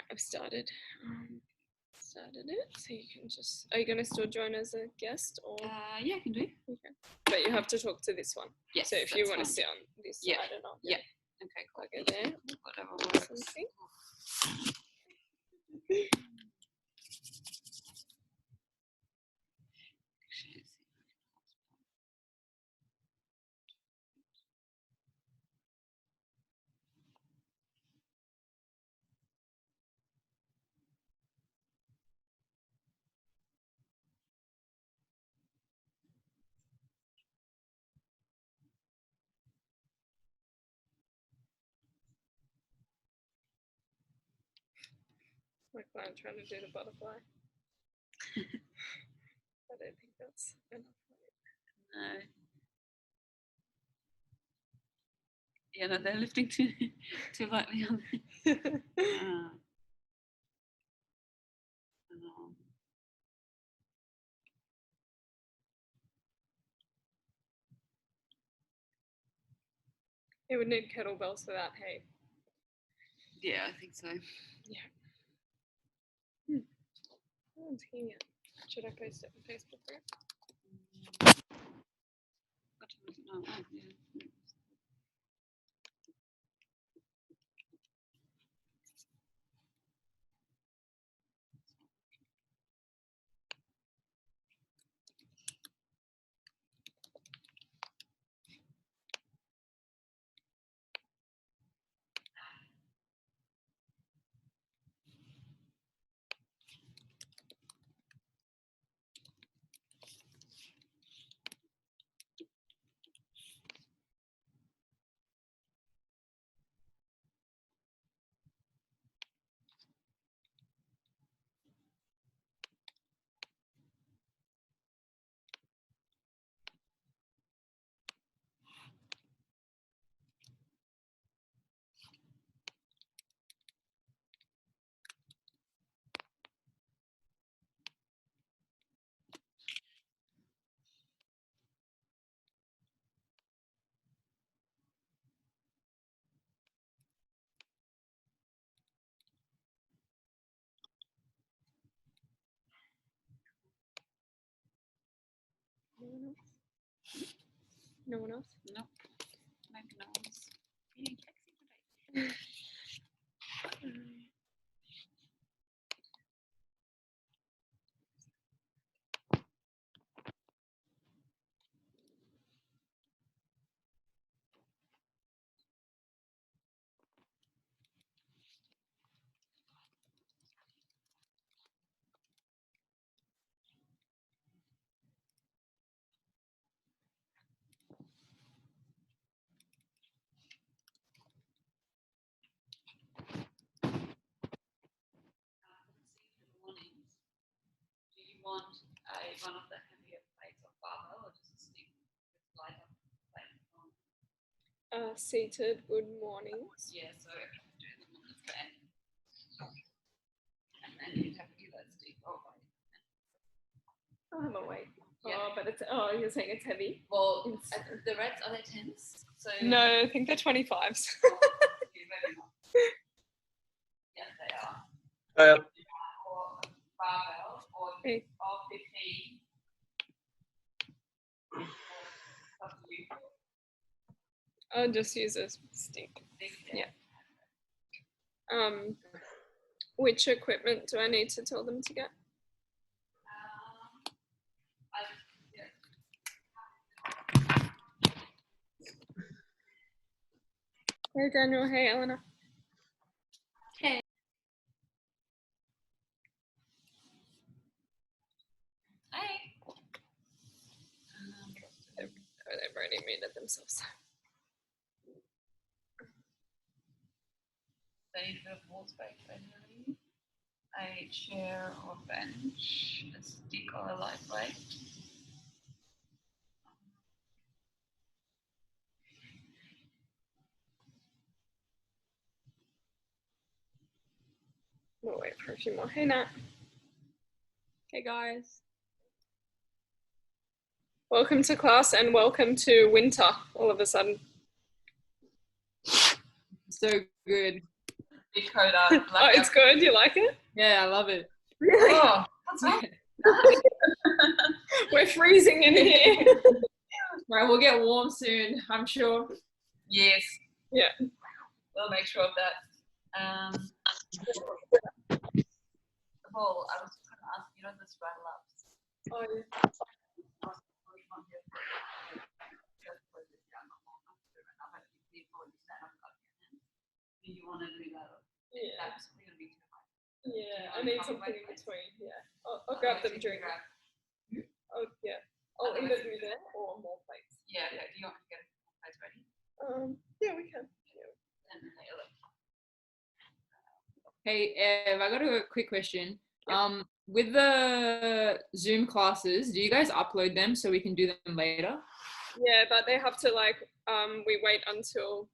I've started it, so you can just, are you going to still join as a guest or? Yeah, I can do. Okay. But you have to talk to this one. Yes. So if you want to sit on this side and I'll yeah. Okay, cool. I'll go there. Whatever works. Something. Like when I'm trying to do the butterfly. I don't think that's enough. No. Yeah, no, they're lifting too lightly on there. It would need kettlebells for that, hey? Yeah, I think so. Yeah. No one's here yet. Should I post it on Facebook group? What time is it now? Oh, yeah. No one else? No. Maybe no one's being sexy today. Do you want one of the heavier plates of barbell or just a stick with lighter plate? Seated good mornings. Yeah, so do them on the bed. And then you'd have either stick or weight. I'll have a weight. Yeah. Oh, but it's, you're saying it's heavy? Well, the reds, are they 10s? So no, I think they're 25s. Maybe not. Yes, they are. Or barbell or 15. I'll just use a stick. Yeah. Which equipment do I need to tell them to get? Hey Daniel, hey Eleanor. Hey. Hi. They've already muted themselves. Save the wall space ideally. A chair or bench, a stick or a light weight. We'll wait for a few more. Hey Nat. Hey guys. Welcome to class and welcome to winter all of a sudden. So good. Coda. Oh, it's good. You like it? Yeah, I love it. Really? Oh, that's right. We're freezing in here. Right, we'll get warm soon, I'm sure. Yes. Yeah. We'll make sure of that. Paul, I was just going to ask, you know, this rattle ups. Oh, yeah. Do you want to do that? Yeah. That's probably going to be too hard. Yeah, I need something in between. Yeah. I'll grab them during. Oh, yeah. I'll either do that or more plates. Yeah, okay. Do you want me to get plates ready? Yeah, we can. And then they look. Hey, Ev, I got a quick question. With the Zoom classes, do you guys upload them so we can do them later? Yeah, but they have to we wait until.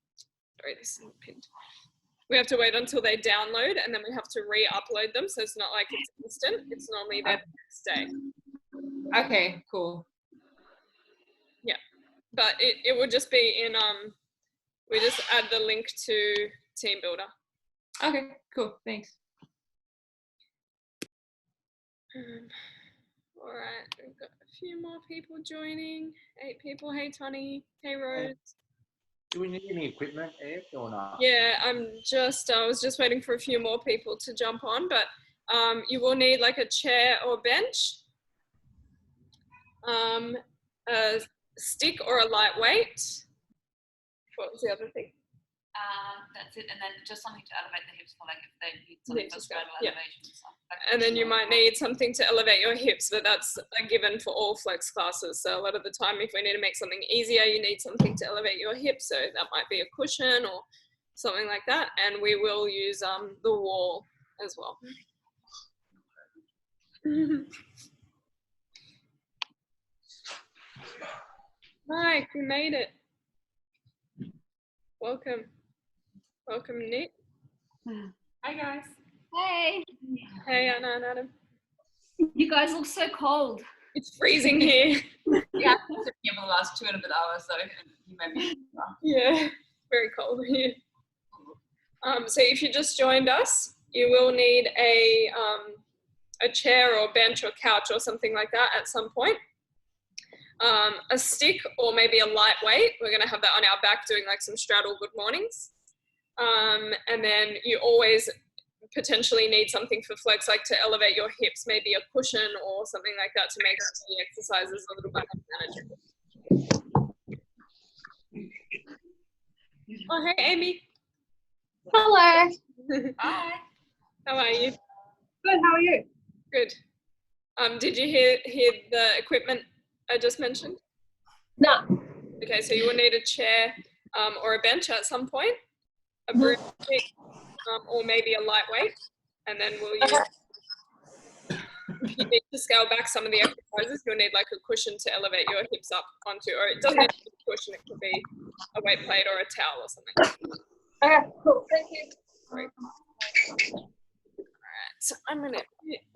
Sorry, this isn't pinned. We have to wait until they download and then we have to re-upload them. So it's not like it's instant. It's normally there the next day. Okay, cool. Yeah, but it will just be in we just add the link to Team Builder. Okay, cool. Thanks. All right, we've got a few more people joining. 8 people. Hey, Tony. Hey, Rose. Do we need any equipment, Ed, or not? Yeah, I was just waiting for a few more people to jump on, but you will need like a chair or bench, a stick or a lightweight. What was the other thing? That's it, and then just something to elevate the hips for like if they need something for straddle elevation and stuff. And then you might need something to elevate your hips, but that's a given for all flex classes. So a lot of the time, if we need to make something easier, you need something to elevate your hips. So that might be a cushion or something like that. And we will use the wall as well. Mike, we made it. Welcome. Welcome, Nick. Hi guys. Hey, Hey, Anna and Adam. you guys look so cold. It's freezing here. Yeah, I've been here for the last 2.5 hours, so you may be. Yeah, very cold here. So if you just joined us, you will need a chair or bench or couch or something like that at some point. A stick or maybe a lightweight. We're going to have that on our back doing like some straddle good mornings. And then you always potentially need something for flex, like to elevate your hips, maybe a cushion or something like that to make the exercises a little bit more manageable. Oh, hey, Amy. Hello. Hi. How are you? Good, how are you? Good. Did you hear the equipment I just mentioned? No. Okay, so you will need a chair or a bench at some point, a broomstick, or maybe a lightweight, and then we'll use, if you need to scale back some of the exercises, you'll need like a cushion to elevate your hips up onto, or it doesn't need to be a cushion, it could be a weight plate or a towel or something. Okay, cool. Thank you. Great. All right, so I'm going to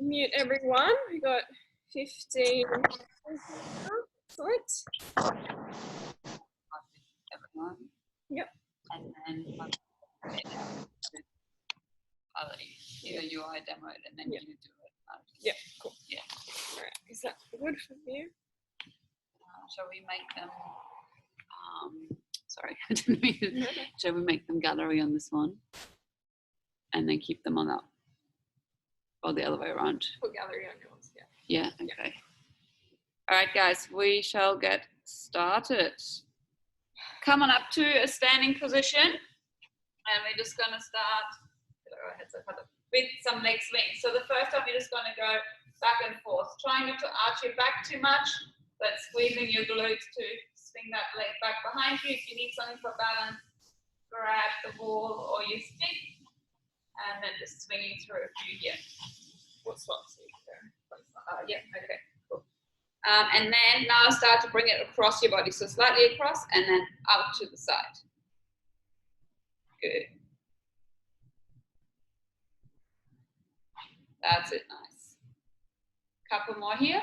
mute everyone. We got 15. Excellent. Everyone. Yep. And then either UI demo it and then Yep. you do it. Yeah, cool. Yeah. All right, is that good for you? Shall we make them? Sorry, I didn't mean to. No. Shall we make them gallery on this one, and then keep them on that, or the other way around? Put gallery on yours, yeah. Yeah. Okay. All right, guys, we shall get started. Come on up to a standing position, and we're just going to start with some leg swings. So the first time we're just going to go back and forth, trying not to arch your back too much, but squeezing your glutes to swing that leg back behind you. If you need something for balance, grab the ball or your stick, and then just swinging through a few here. What spots? Yeah, okay. And then now start to bring it across your body. So slightly across and then out to the side. Good. That's it, nice. Couple more here.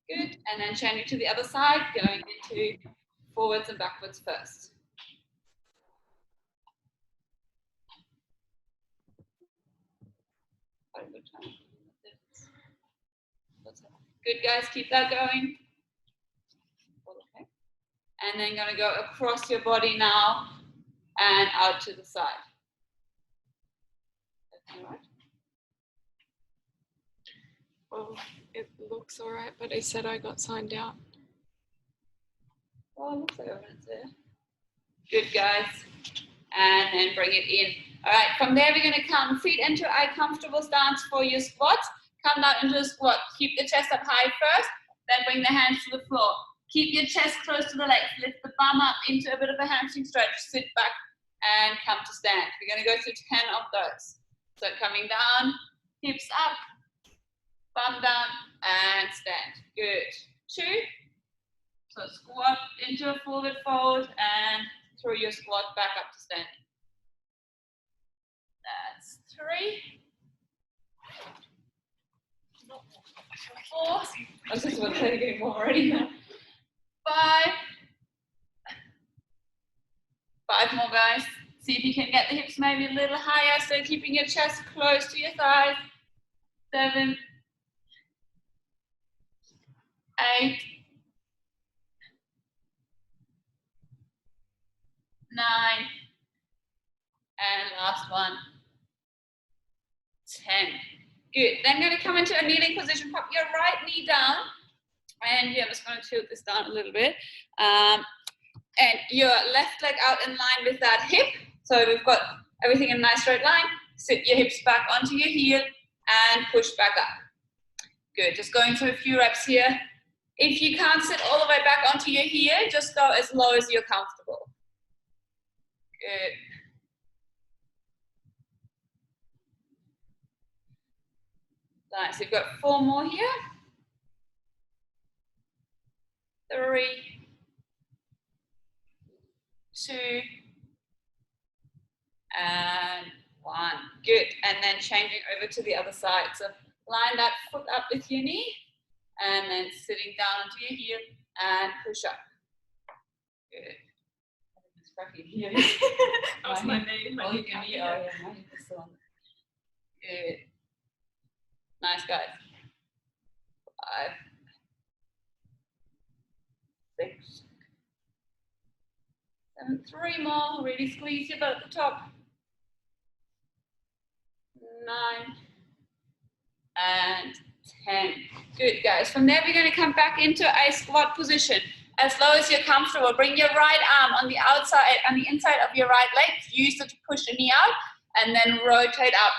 Good, and then changing to the other side, going into forwards and backwards first. quite a good time. Good, guys, keep that going. Okay. And then gonna go across your body now and out to the side. That's all right. Well, it looks all right, but I said I got signed out. Oh, it looks like everyone's there. Good, guys. And then bring it in. All right, from there, we're going to come feet into a comfortable stance for your squat. Come down into a squat. Keep the chest up high first, then bring the hands to the floor. Keep your chest close to the legs. Lift the bum up into a bit of a hamstring stretch. Sit back and come to stand. We're going to go through 10 of those. So coming down, hips up, bum down, and stand. Good. 2. So squat into a forward fold and throw your squat back up to standing. That's 3. 4. I was just about to say getting more already. 5. 5 more, guys. See if you can get the hips maybe a little higher, so keeping your chest close to your thighs. 7. 8. 9. And last one. 10. Good. Then going to come into a kneeling position. Pop your right knee down. And yeah, I'm just going to tilt this down a little bit. And your left leg out in line with that hip. So we've got everything in a nice straight line. Sit your hips back onto your heel and push back up. Good. Just going through a few reps here. If you can't sit all the way back onto your heel, just go as low as you're comfortable. Good. Nice. We've got 4 more here. 3, 2, and 1. Good. And then changing over to the other side. So line that foot up with your knee, and then sitting down onto your heel and push up. Good. That was my knee. Oh, your knee. Oh, yeah, my knee is still on. Good. Nice, guys. 5, 6, 7. 3 more. Really squeeze your butt at the top. 9 and 10. Good, guys. From there, we're going to come back into a squat position. As low as you're comfortable. Bring your right arm on the outside, on the inside of your right leg. Use it to push the knee out, and then rotate up.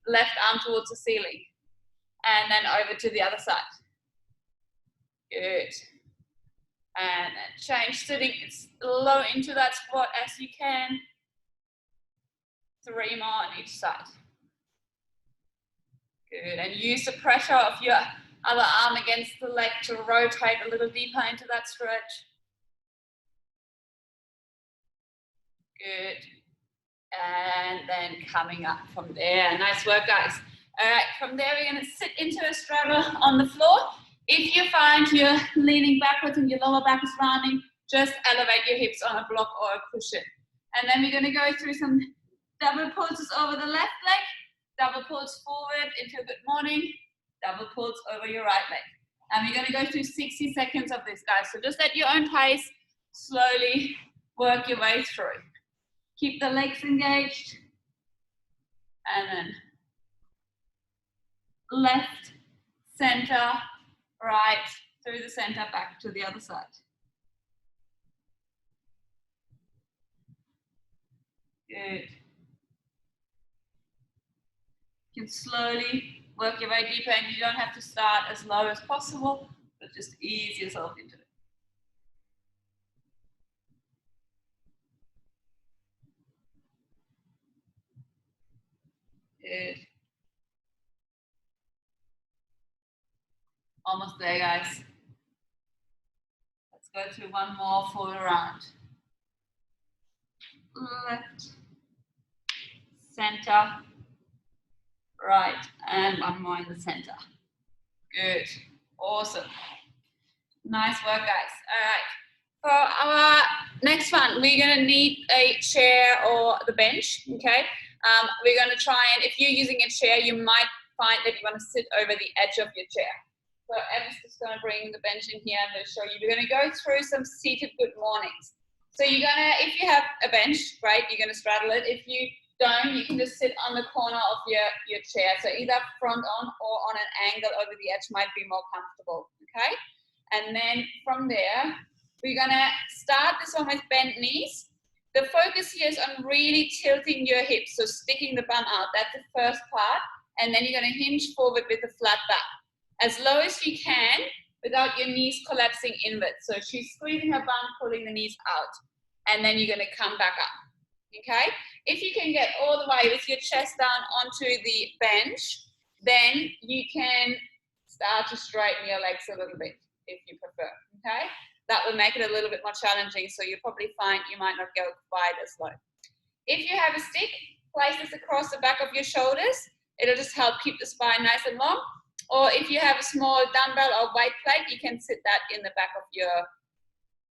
Left arm towards the ceiling, and then over to the other side. Good. And then change, sitting as low into that squat as you can. 3 more on each side. Good. And use the pressure of your other arm against the leg to rotate a little deeper into that stretch. Good. And then coming up from there. Nice work, guys. All right, from there we're going to sit into a straddle on the floor. If you find you're leaning backwards and your lower back is rounding, just elevate your hips on a block or a cushion. And then we're going to go through some double pulses over the left leg, double pulse forward into a good morning, double pulse over your right leg. And we're going to go through 60 seconds of this, guys. So just at your own pace, slowly work your way through. Keep the legs engaged. And then left, center, right, through the center, back to the other side. Good. You can slowly work your way deeper, and you don't have to start as low as possible, but just ease yourself into it. Good. Almost there, guys. Let's go through one more full round. Left, center, right, and one more in the center. Good. Awesome. Nice work, guys. All right. For our next one, we're going to need a chair or the bench, okay? We're going to try and, if you're using a chair, you might find that you want to sit over the edge of your chair. So Emma's just going to bring the bench in here and we'll show you. We're going to go through some seated good mornings. So you're going to, if you have a bench, right, you're going to straddle it. If you don't, you can just sit on the corner of your chair. So either front on or on an angle over the edge might be more comfortable, okay? And then from there, we're going to start this one with bent knees. The focus here is on really tilting your hips, so sticking the bum out. That's the first part. And then you're going to hinge forward with a flat back. As low as you can without your knees collapsing inwards. So she's squeezing her bum, pulling the knees out. And then you're going to come back up, okay? If you can get all the way with your chest down onto the bench, then you can start to straighten your legs a little bit if you prefer, okay? That will make it a little bit more challenging, so you'll probably find you might not go quite as low. If you have a stick, place this across the back of your shoulders. It'll just help keep the spine nice and long. Or if you have a small dumbbell or weight plate, you can sit that in the back of your,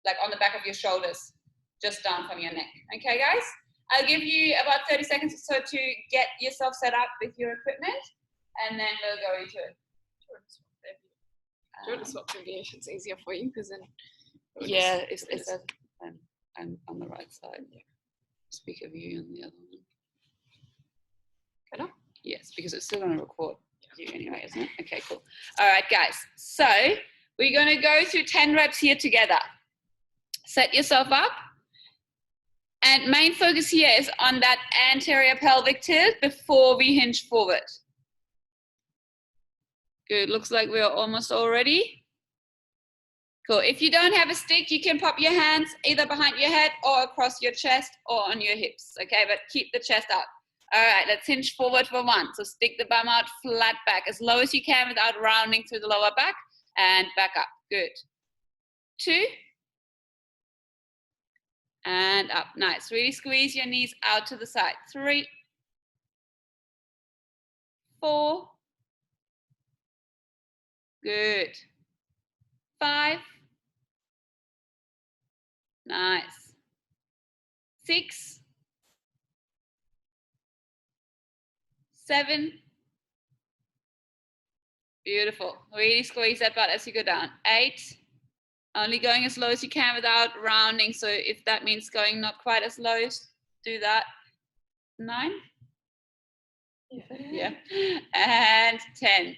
like on the back of your shoulders, just down from your neck. Okay, guys? I'll give you about 30 seconds or so to get yourself set up with your equipment, and then we'll go into it. Do you want to swap the view? It's easier for you because then. Yeah, it's I'm on the right side. Yeah. Speaker view on the other one. Better? Yes, because it's still going to record you anyway, isn't it? Okay, cool. All right, guys. So we're going to go through 10 reps here together. Set yourself up. And main focus here is on that anterior pelvic tilt before we hinge forward. Good. Looks like we're almost all ready. Cool. If you don't have a stick, you can pop your hands either behind your head or across your chest or on your hips. Okay, but keep the chest out. All right, let's hinge forward for 1. So stick the bum out, flat back, as low as you can without rounding through the lower back, and back up. Good. 2. And up. Nice. Really squeeze your knees out to the side. 3. 4. Good. 5. Nice. 6. 7. Beautiful. Really squeeze that butt as you go down. 8. Only going as low as you can without rounding. So if that means going not quite as low, do that. 9. Yeah. And 10.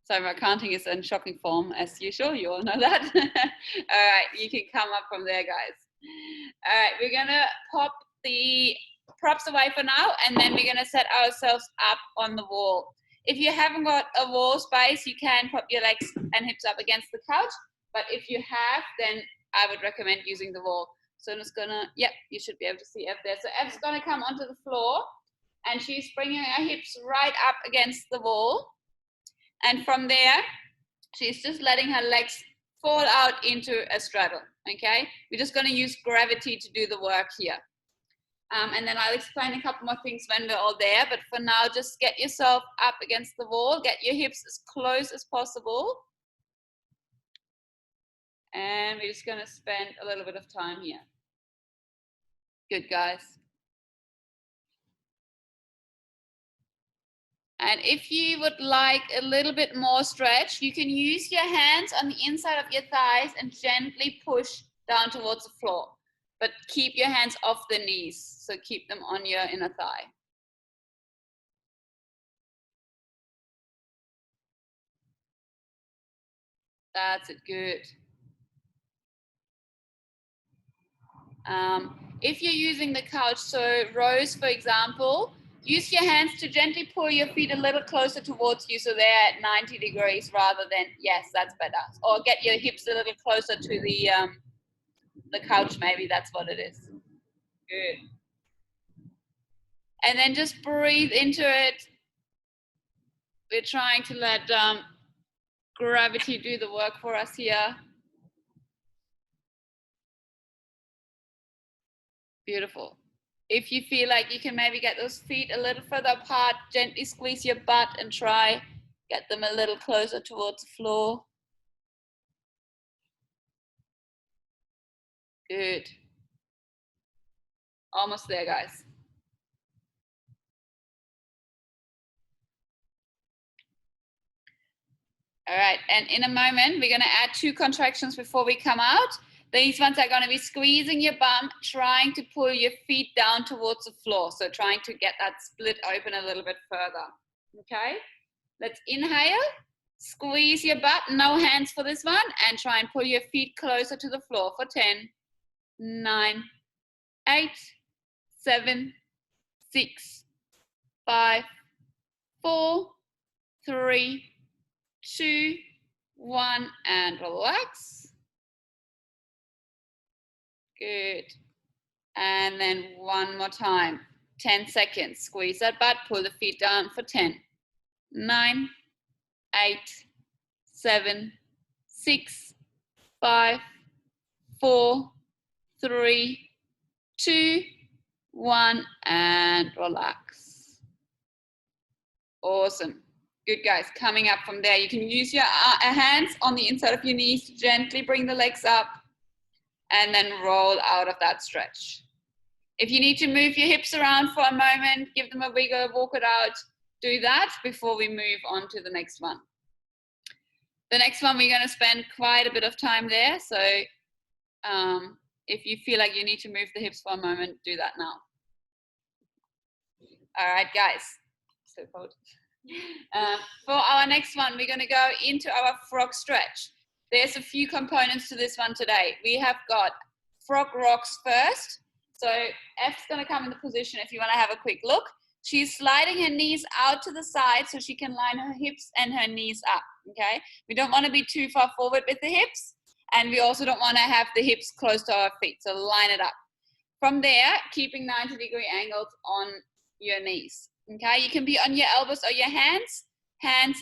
So my counting is in shocking form as usual. You all know that. All right, you can come up from there, guys. All right, we're gonna pop the props away for now, and then we're gonna set ourselves up on the wall. If you haven't got a wall space, you can pop your legs and hips up against the couch. But if you have, then I would recommend using the wall. So I'm just gonna, yep, you should be able to see Ev there. So Ev's gonna come onto the floor, and she's bringing her hips right up against the wall. And from there, she's just letting her legs fall out into a straddle, okay? We're just gonna use gravity to do the work here. And then I'll explain a couple more things when we're all there, but for now, just get yourself up against the wall, get your hips as close as possible. And we're just gonna spend a little bit of time here. Good, guys. And if you would like a little bit more stretch, you can use your hands on the inside of your thighs and gently push down towards the floor. But keep your hands off the knees, so keep them on your inner thigh. That's it, good. If you're using the couch, so rows, for example, use your hands to gently pull your feet a little closer towards you so they're at 90 degrees rather than, yes, that's better. Or get your hips a little closer to the couch, maybe that's what it is. Good. And then just breathe into it. We're trying to let gravity do the work for us here. Beautiful. If you feel like you can maybe get those feet a little further apart, gently squeeze your butt and try get them a little closer towards the floor. Good. Almost there, guys. All right, and in a moment, we're gonna add 2 contractions before we come out. These ones are gonna be squeezing your bum, trying to pull your feet down towards the floor. So trying to get that split open a little bit further, okay? Let's inhale, squeeze your butt, no hands for this one, and try and pull your feet closer to the floor for 10, 9, 8, 7, 6, 5, 4, 3, 2, 1, and relax. Good. And then one more time. 10 seconds. Squeeze that butt, pull the feet down for 10, 9, 8, 7, 6, 5, 4, 3, 2, 1, and relax. Awesome. Good, guys. Coming up from there, you can use your hands on the inside of your knees to gently bring the legs up and then roll out of that stretch. If you need to move your hips around for a moment, give them a wiggle, walk it out, do that before we move on to the next one. The next one, we're going to spend quite a bit of time there. So if you feel like you need to move the hips for a moment, do that now. All right, guys. So cold. For our next one, we're going to go into our frog stretch. There's a few components to this one today. We have got frog rocks first. So F's going to come in the position if you want to have a quick look. She's sliding her knees out to the side so she can line her hips and her knees up, okay? We don't want to be too far forward with the hips, and we also don't want to have the hips close to our feet, so line it up. From there, keeping 90-degree angles on your knees, okay? You can be on your elbows or your hands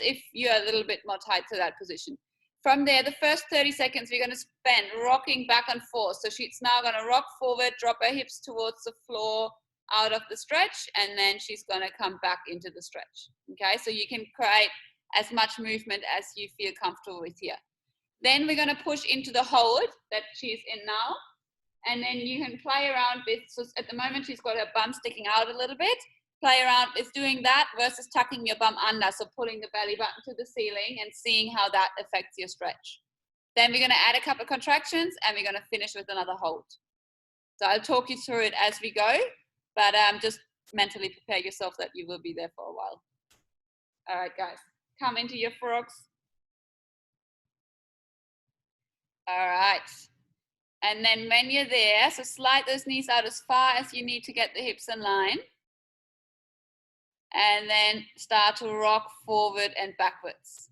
if you're a little bit more tight to that position. From there, the first 30 seconds, we're going to spend rocking back and forth. So she's now going to rock forward, drop her hips towards the floor out of the stretch, and then she's going to come back into the stretch. Okay, so you can create as much movement as you feel comfortable with here. Then we're going to push into the hold that she's in now. And then you can play around with, so at the moment she's got her bum sticking out a little bit. Play around with doing that versus tucking your bum under, so pulling the belly button to the ceiling and seeing how that affects your stretch. Then we're going to add a couple of contractions and we're going to finish with another hold. So I'll talk you through it as we go, but just mentally prepare yourself that you will be there for a while. All right, guys, come into your frogs. All right. And then when you're there, so slide those knees out as far as you need to get the hips in line. And then start to rock forward and backwards.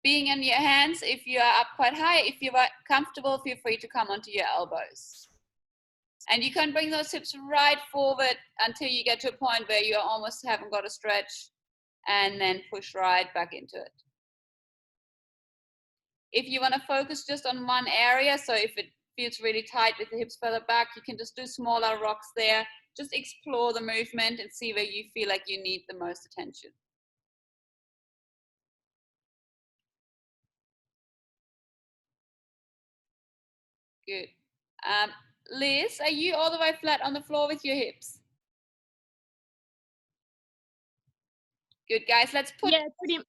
Being on your hands, if you are up quite high, if you are comfortable, feel free to come onto your elbows. And you can bring those hips right forward until you get to a point where you almost haven't got a stretch, and then push right back into it. If you want to focus just on one area, so if it feels really tight with the hips further back, you can just do smaller rocks there. Just explore the movement and see where you feel like you need the most attention. Good. Liz, are you all the way flat on the floor with your hips? Good, guys. Let's put.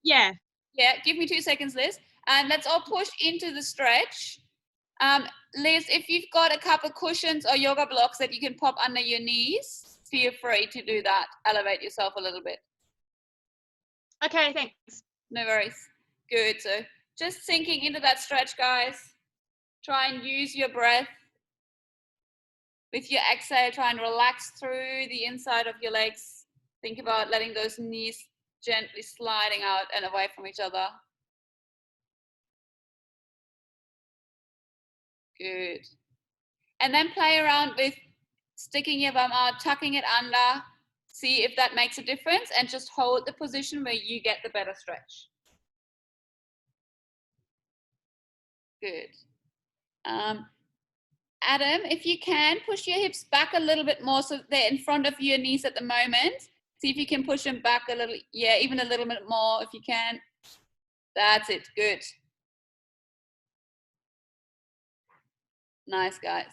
Yeah. Yeah, give me 2 seconds, Liz. And let's all push into the stretch. Liz, if you've got a couple cushions or yoga blocks that you can pop under your knees, feel free to do that. Elevate yourself a little bit. Okay, thanks. No worries. Good. So just sinking into that stretch, guys. Try and use your breath. With your exhale, try and relax through the inside of your legs. Think about letting those knees gently sliding out and away from each other. Good. And then play around with sticking your bum out, tucking it under. See if that makes a difference, and just hold the position where you get the better stretch. Good. Adam, if you can, push your hips back a little bit more so they're in front of your knees at the moment. See if you can push them back a little, yeah, even a little bit more if you can. That's it, good. Nice, guys.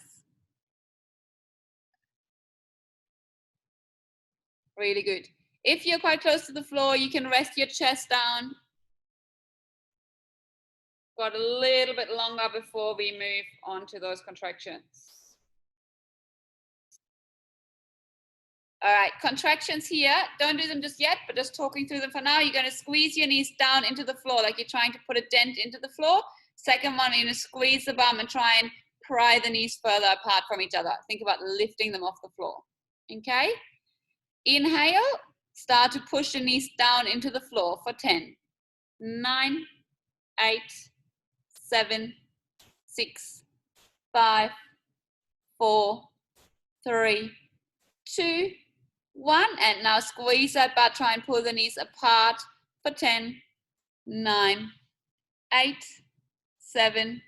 Really good. If you're quite close to the floor, you can rest your chest down got a little bit longer before we move on to those contractions. All right, contractions here. Don't do them just yet, but just talking through them for now. You're going to squeeze your knees down into the floor like you're trying to put a dent into the floor. Second one, you're going to squeeze the bum and try and pry the knees further apart from each other. Think about lifting them off the floor. Okay? Inhale, start to push the knees down into the floor for 10, 9, 8, 7, 6, 5, 4, 3, 2, 1. And now squeeze that butt, try and pull the knees apart for 10, 9, 8, 7,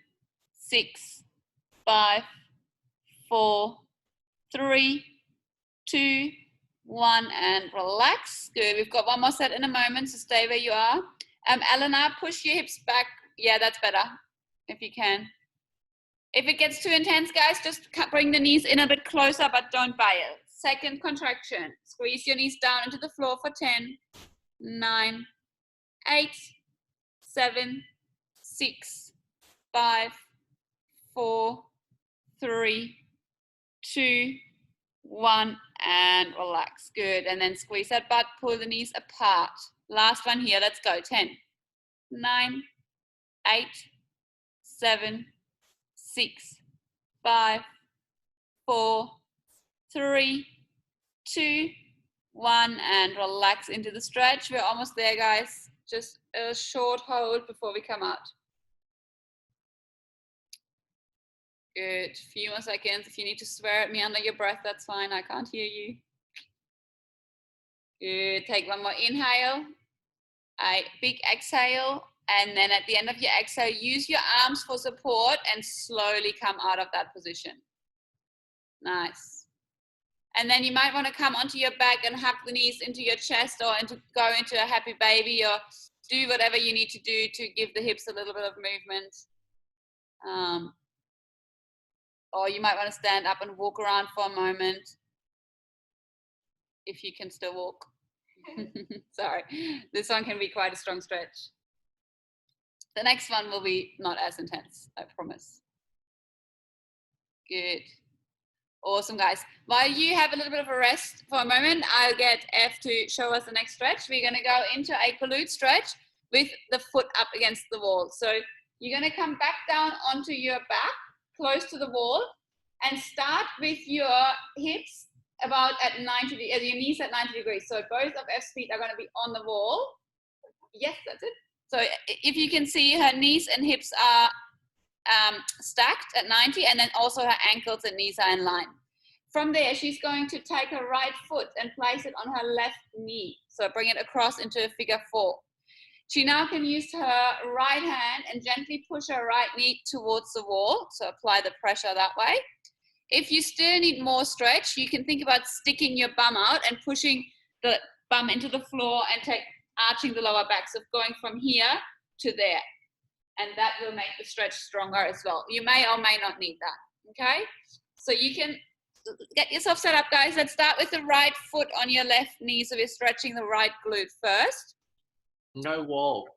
6, 5, 4, 3, 2, 1, and relax. Good. We've got one more set in a moment, so stay where you are. Elena, push your hips back. Yeah, that's better, if you can. If it gets too intense, guys, just bring the knees in a bit closer, but don't bail. Second contraction. Squeeze your knees down into the floor for 10, 9, 8, 7, 6, 5, 4, 3, 2, 1, and relax. Good. And then squeeze that butt, pull the knees apart. Last one here. Let's go. 10, 9, 8, 7, 6, 5, 4, 3, 2, 1, and relax into the stretch. We're almost there, guys. Just a short hold before we come out. Good. Few more seconds. If you need to swear at me under your breath, that's fine. I can't hear you. Good. Take one more inhale. A big exhale. And then at the end of your exhale, use your arms for support and slowly come out of that position. Nice. And then you might want to come onto your back and hug the knees into your chest, or go into a happy baby, or do whatever you need to do to give the hips a little bit of movement. Or you might want to stand up and walk around for a moment, if you can still walk. Sorry, this one can be quite a strong stretch. The next one will be not as intense, I promise. Good. Awesome, guys. While you have a little bit of a rest for a moment, I'll get F to show us the next stretch. We're going to go into a glute stretch with the foot up against the wall. So you're going to come back down onto your back, close to the wall, and start with your hips about at 90 degrees, your knees at 90 degrees. So both of F's feet are going to be on the wall. Yes, that's it. So if you can see, her knees and hips are stacked at 90, and then also her ankles and knees are in line. From there, she's going to take her right foot and place it on her left knee. So bring it across into a figure 4. She now can use her right hand and gently push her right knee towards the wall. So apply the pressure that way. If you still need more stretch, you can think about sticking your bum out and pushing the bum into the floor and arching the lower back. So going from here to there. And that will make the stretch stronger as well. You may or may not need that, okay? So you can get yourself set up, guys. Let's start with the right foot on your left knee. So we're stretching the right glute first. No wall.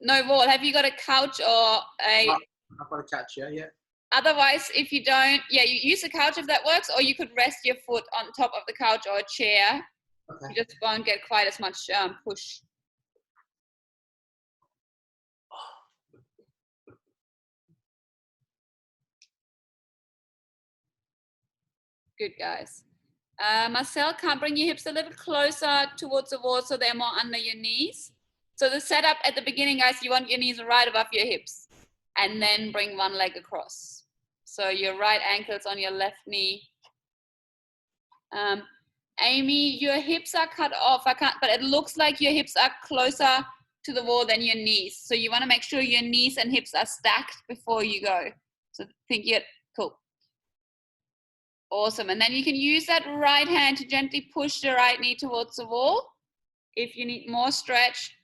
No wall. Have you got a couch or a... I've got a couch here, yeah. Otherwise, if you don't, yeah, you use a couch if that works, or you could rest your foot on top of the couch or a chair. Okay. You just won't get quite as much push. Good, guys. Marcel, can't bring your hips a little closer towards the wall so they're more under your knees. So the setup at the beginning, guys, you want your knees right above your hips, and then bring one leg across. So your right ankle's on your left knee. Amy, your hips are cut off. But it looks like your hips are closer to the wall than your knees. So you want to make sure your knees and hips are stacked before you go. So think it, cool. Awesome. And then you can use that right hand to gently push the right knee towards the wall. If you need more stretch,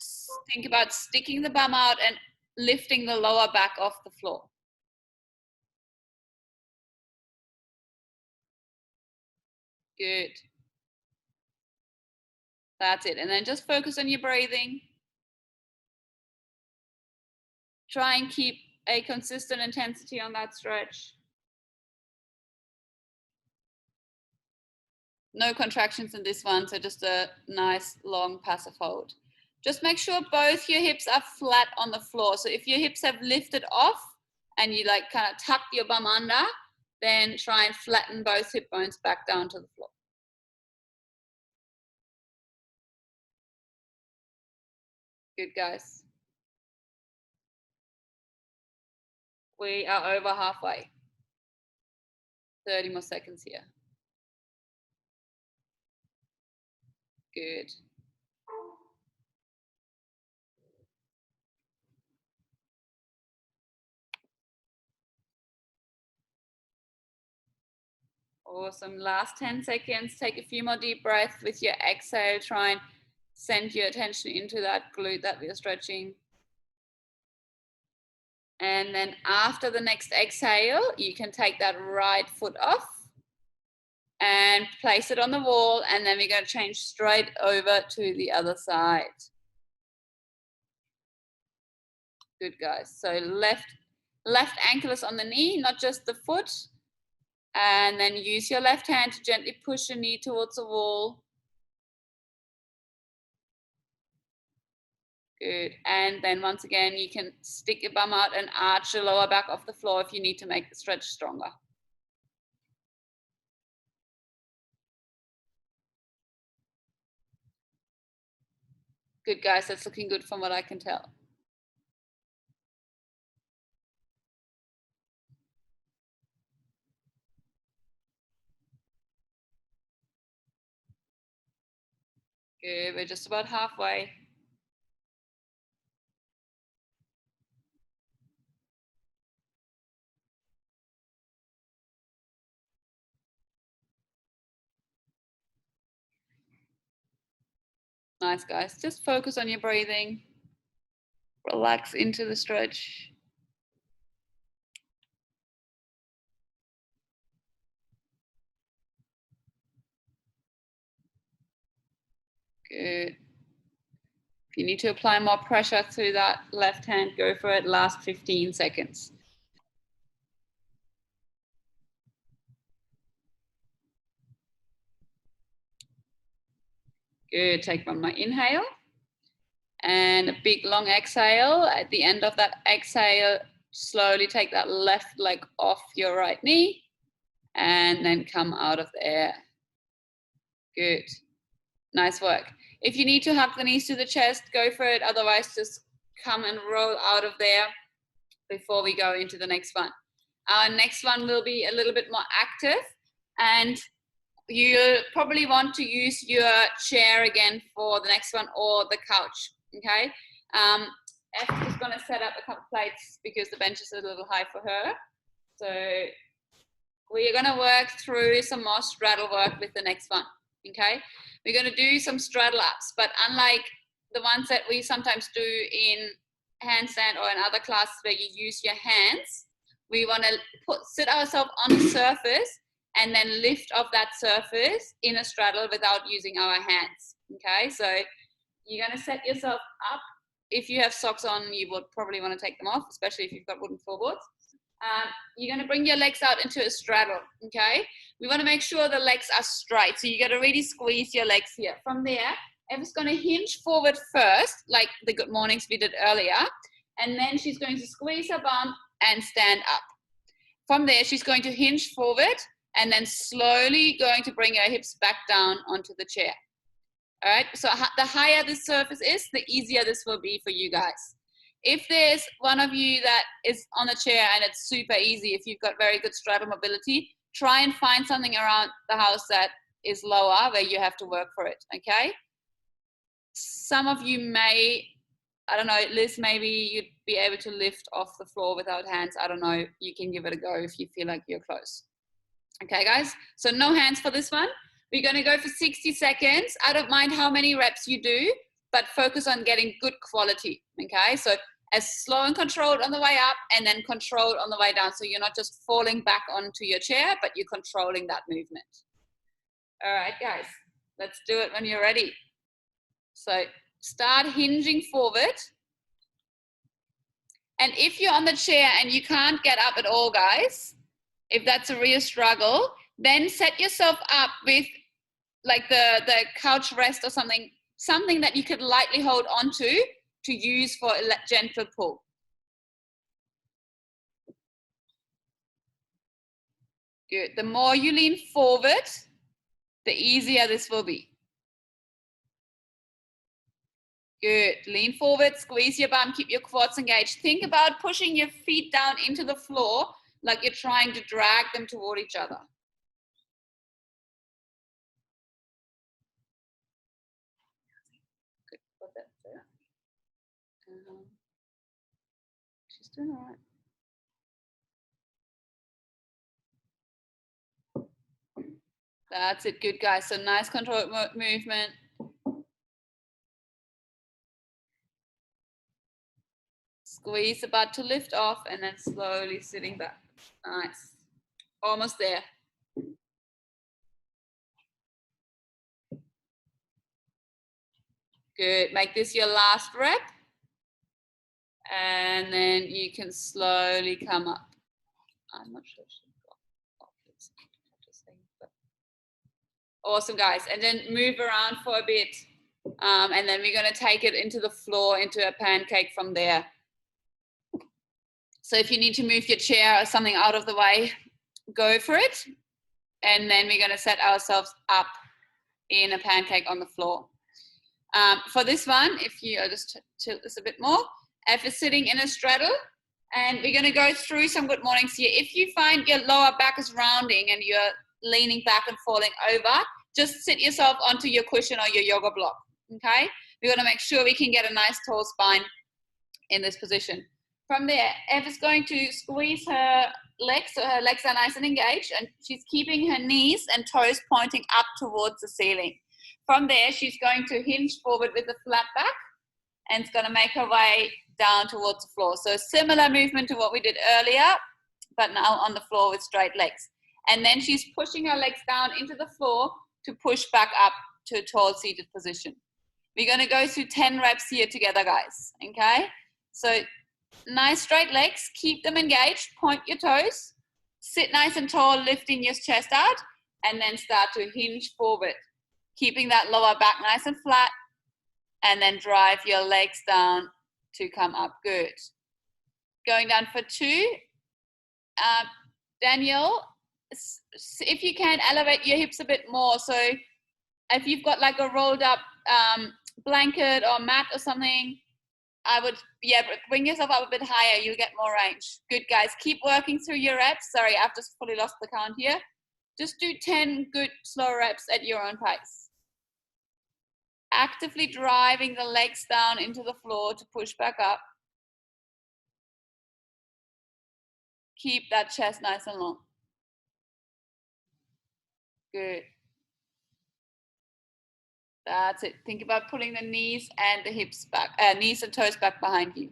think about sticking the bum out and lifting the lower back off the floor. Good. That's it. And then just focus on your breathing. Try and keep a consistent intensity on that stretch. No contractions in this one, so just a nice long passive hold. Just make sure both your hips are flat on the floor. So if your hips have lifted off and you like kind of tuck your bum under, then try and flatten both hip bones back down to the floor. Good, guys. We are over halfway. 30 more seconds here. Good. Awesome. Last 10 seconds. Take a few more deep breaths with your exhale. Try and send your attention into that glute that we're stretching. And then after the next exhale, you can take that right foot off and place it on the wall. And then we're going to change straight over to the other side. Good, guys. So left ankle is on the knee, not just the foot. And then use your left hand to gently push your knee towards the wall. Good. And then once again, you can stick your bum out and arch your lower back off the floor if you need to make the stretch stronger. Good, guys. That's looking good from what I can tell. Good. We're just about halfway. Nice, guys. Just focus on your breathing. Relax into the stretch. Good. If you need to apply more pressure through that left hand, go for it. Last 15 seconds. Good. Take one more inhale. And a big long exhale. At the end of that exhale, slowly take that left leg off your right knee. And then come out of the air. Good. Nice work. If you need to hug the knees to the chest, go for it. Otherwise, just come and roll out of there before we go into the next one. Our next one will be a little bit more active, and you probably want to use your chair again for the next one, or the couch, okay? F is going to set up a couple plates because the bench is a little high for her. So we're going to work through some more straddle work with the next one, okay? We're going to do some straddle ups, but unlike the ones that we sometimes do in handstand or in other classes where you use your hands, we want to sit ourselves on a surface and then lift off that surface in a straddle without using our hands, okay? So you're going to set yourself up. If you have socks on, you would probably want to take them off, especially if you've got wooden floorboards. You're going to bring your legs out into a straddle, okay? We want to make sure the legs are straight. So you got to really squeeze your legs here. From there, Eva's going to hinge forward first, like the good mornings we did earlier. And then she's going to squeeze her bum and stand up. From there, she's going to hinge forward and then slowly going to bring her hips back down onto the chair. All right, so the higher this surface is, the easier this will be for you guys. If there's one of you that is on a chair and it's super easy, if you've got very good straddle mobility, try and find something around the house that is lower where you have to work for it, okay? Some of you may, I don't know, Liz, maybe you'd be able to lift off the floor without hands. I don't know, you can give it a go if you feel like you're close. Okay, guys, so no hands for this one. We're gonna go for 60 seconds. I don't mind how many reps you do, but focus on getting good quality, okay? So as slow and controlled on the way up and then controlled on the way down. So you're not just falling back onto your chair, but you're controlling that movement. All right, guys, let's do it when you're ready. So start hinging forward And if you're on the chair and you can't get up at all, guys, if that's a real struggle, then set yourself up with like the couch rest or something that you could lightly hold onto to use for a gentle pull. Good. The more you lean forward, the easier this will be. Good. Lean forward, squeeze your bum, keep your quads engaged. Think about pushing your feet down into the floor like you're trying to drag them toward each other. Good. Put that there. She's doing all right. That's it. Good, guys. So nice controlled movement. Squeeze the butt to lift off and then slowly sitting back. Nice. Almost there. Good. Make this your last rep. And then you can slowly come up. I'm not sure. Awesome, guys. And then move around for a bit. And then we're going to take it into the floor, into a pancake from there. So if you need to move your chair or something out of the way, go for it. And then we're going to set ourselves up in a pancake on the floor. For this one, I'll just tilt this a bit more. If you're sitting in a straddle, and we're going to go through some good mornings here. If you find your lower back is rounding and you're leaning back and falling over, just sit yourself onto your cushion or your yoga block, okay? We're going to make sure we can get a nice tall spine in this position. From there, Ev is going to squeeze her legs, so her legs are nice and engaged, and she's keeping her knees and toes pointing up towards the ceiling. From there, she's going to hinge forward with a flat back, and it's going to make her way down towards the floor. So similar movement to what we did earlier, but now on the floor with straight legs. And then she's pushing her legs down into the floor to push back up to a tall seated position. We're going to go through 10 reps here together, guys, okay? So nice straight legs, keep them engaged, point your toes, sit nice and tall, lifting your chest out, and then start to hinge forward, keeping that lower back nice and flat, and then drive your legs down to come up. Good. Going down for 2. Daniel, if you can, elevate your hips a bit more. So if you've got like a rolled up blanket or mat or something, I would, bring yourself up a bit higher. You'll get more range. Good, guys. Keep working through your reps. Sorry, I've just fully lost the count here. Just do 10 good slow reps at your own pace. Actively driving the legs down into the floor to push back up. Keep that chest nice and long. Good. That's it. Think about pulling the knees and the hips back, knees and toes back behind you.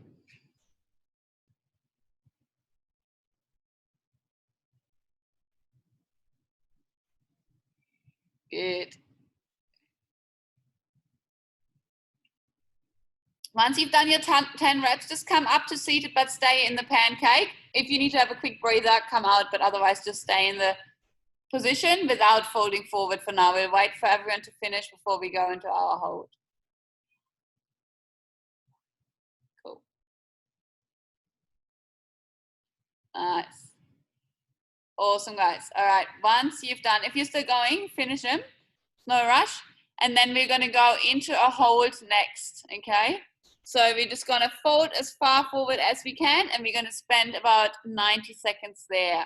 Good. Once you've done your 10 reps, just come up to seated, but stay in the pancake. If you need to have a quick breather, come out, but otherwise just stay in the position without folding forward for now. We'll wait for everyone to finish before we go into our hold. Cool. Nice. Awesome, guys. All right, once you've done, if you're still going, finish them. No rush. And then we're going to go into a hold next, okay? So we're just going to fold as far forward as we can, and we're going to spend about 90 seconds there.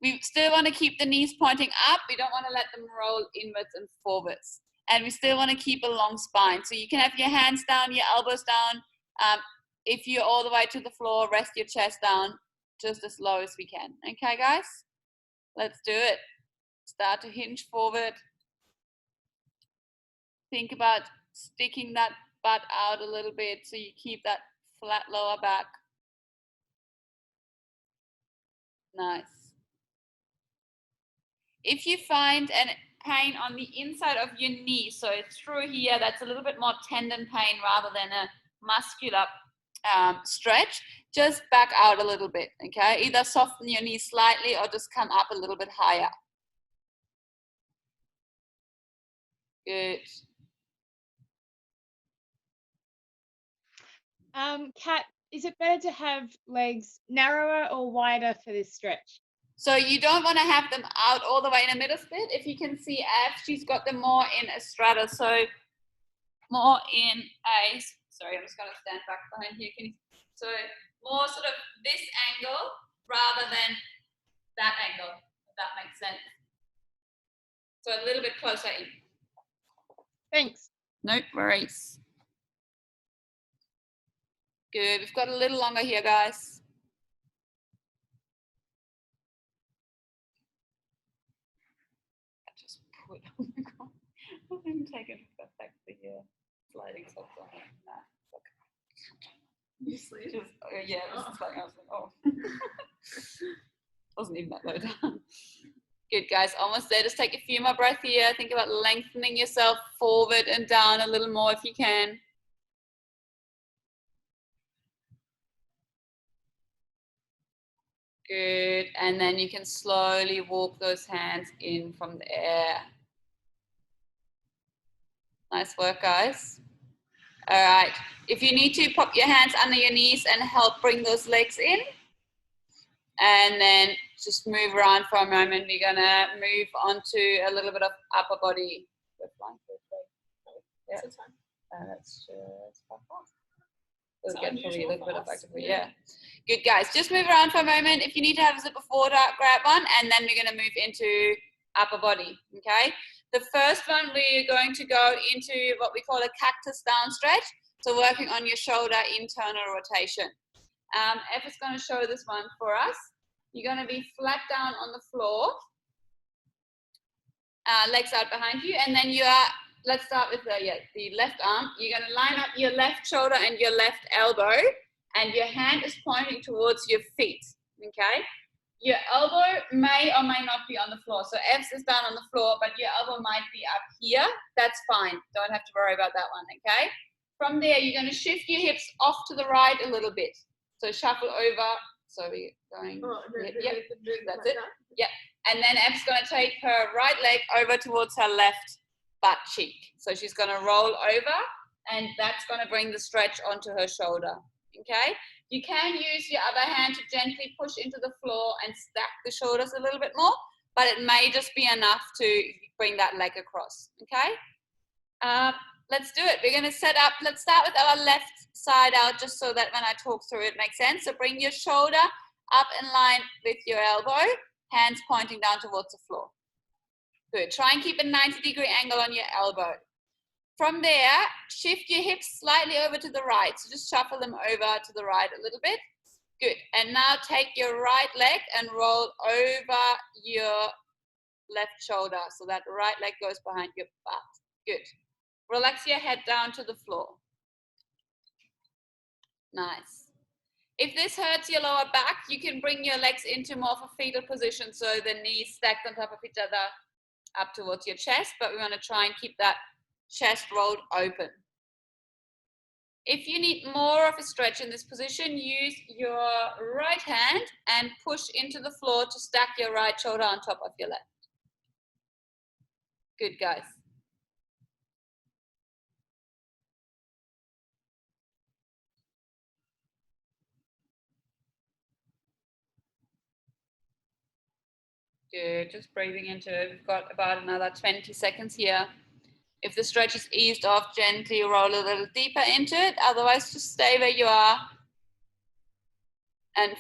We still want to keep the knees pointing up. We don't want to let them roll inwards and forwards. And we still want to keep a long spine. So you can have your hands down, your elbows down. If you're all the way to the floor, rest your chest down just as low as we can. Okay, guys? Let's do it. Start to hinge forward. Think about sticking that butt out a little bit so you keep that flat lower back. Nice. If you find a pain on the inside of your knee, so it's through here, that's a little bit more tendon pain rather than a muscular stretch, just back out a little bit, okay? Either soften your knees slightly or just come up a little bit higher. Good. Kat, is it better to have legs narrower or wider for this stretch? So you don't want to have them out all the way in a middle split. If you can see Ev, she's got them more in a strata, so more in a, sorry, I'm just going to stand back behind here. So more sort of this angle rather than that angle, if that makes sense. So a little bit closer in. Thanks. No worries. Good, we've got a little longer here, guys. I just put, oh my God, I haven't taken back the sliding socks on. Nah, okay. Just, yeah, it was just like, I was like, oh. Wasn't even that low down. Good, guys, almost there. Just take a few more breaths here. Think about lengthening yourself forward and down a little more if you can. Good, and then you can slowly walk those hands in from the air. Nice work, guys. All right, if you need to, pop your hands under your knees and help bring those legs in. And then just move around for a moment. We're gonna move on to a little bit of upper body. Yeah. That's just we'll get probably a little bit of activity. Yeah. Good, guys. Just move around for a moment. If you need to have a sip of water, grab one, and then we're gonna move into upper body. Okay. The first one, we're going to go into what we call a cactus down stretch. So working on your shoulder internal rotation. F is going to show this one for us. You're going to be flat down on the floor, legs out behind you, and then you are, let's start with the left arm. You're going to line up your left shoulder and your left elbow, and your hand is pointing towards your feet, okay? Your elbow may or may not be on the floor. So F's is down on the floor, but your elbow might be up here. That's fine. Don't have to worry about that one, okay? From there, you're going to shift your hips off to the right a little bit. So shuffle over. So we're going, yep, that's it. Yep. And then F's going to take her right leg over towards her left butt cheek. So she's going to roll over, and that's going to bring the stretch onto her shoulder, okay? You can use your other hand to gently push into the floor and stack the shoulders a little bit more, but it may just be enough to bring that leg across, okay? Let's do it. We're going to set up, let's start with our left side out just so that when I talk through it makes sense. So bring your shoulder up in line with your elbow, hands pointing down towards the floor. Good. Try and keep a 90-degree angle on your elbow. From there, shift your hips slightly over to the right. So just shuffle them over to the right a little bit. Good. And now take your right leg and roll over your left shoulder. So that right leg goes behind your butt. Good. Relax your head down to the floor. Nice. If this hurts your lower back, you can bring your legs into more of a fetal position. So the knees stacked on top of each other up towards your chest. But we want to try and keep that chest rolled open. If you need more of a stretch in this position, use your right hand and push into the floor to stack your right shoulder on top of your left. Good, guys. Good, just breathing into it. We've got about another 20 seconds here. If the stretch is eased off, gently roll a little deeper into it. Otherwise, just stay where you are and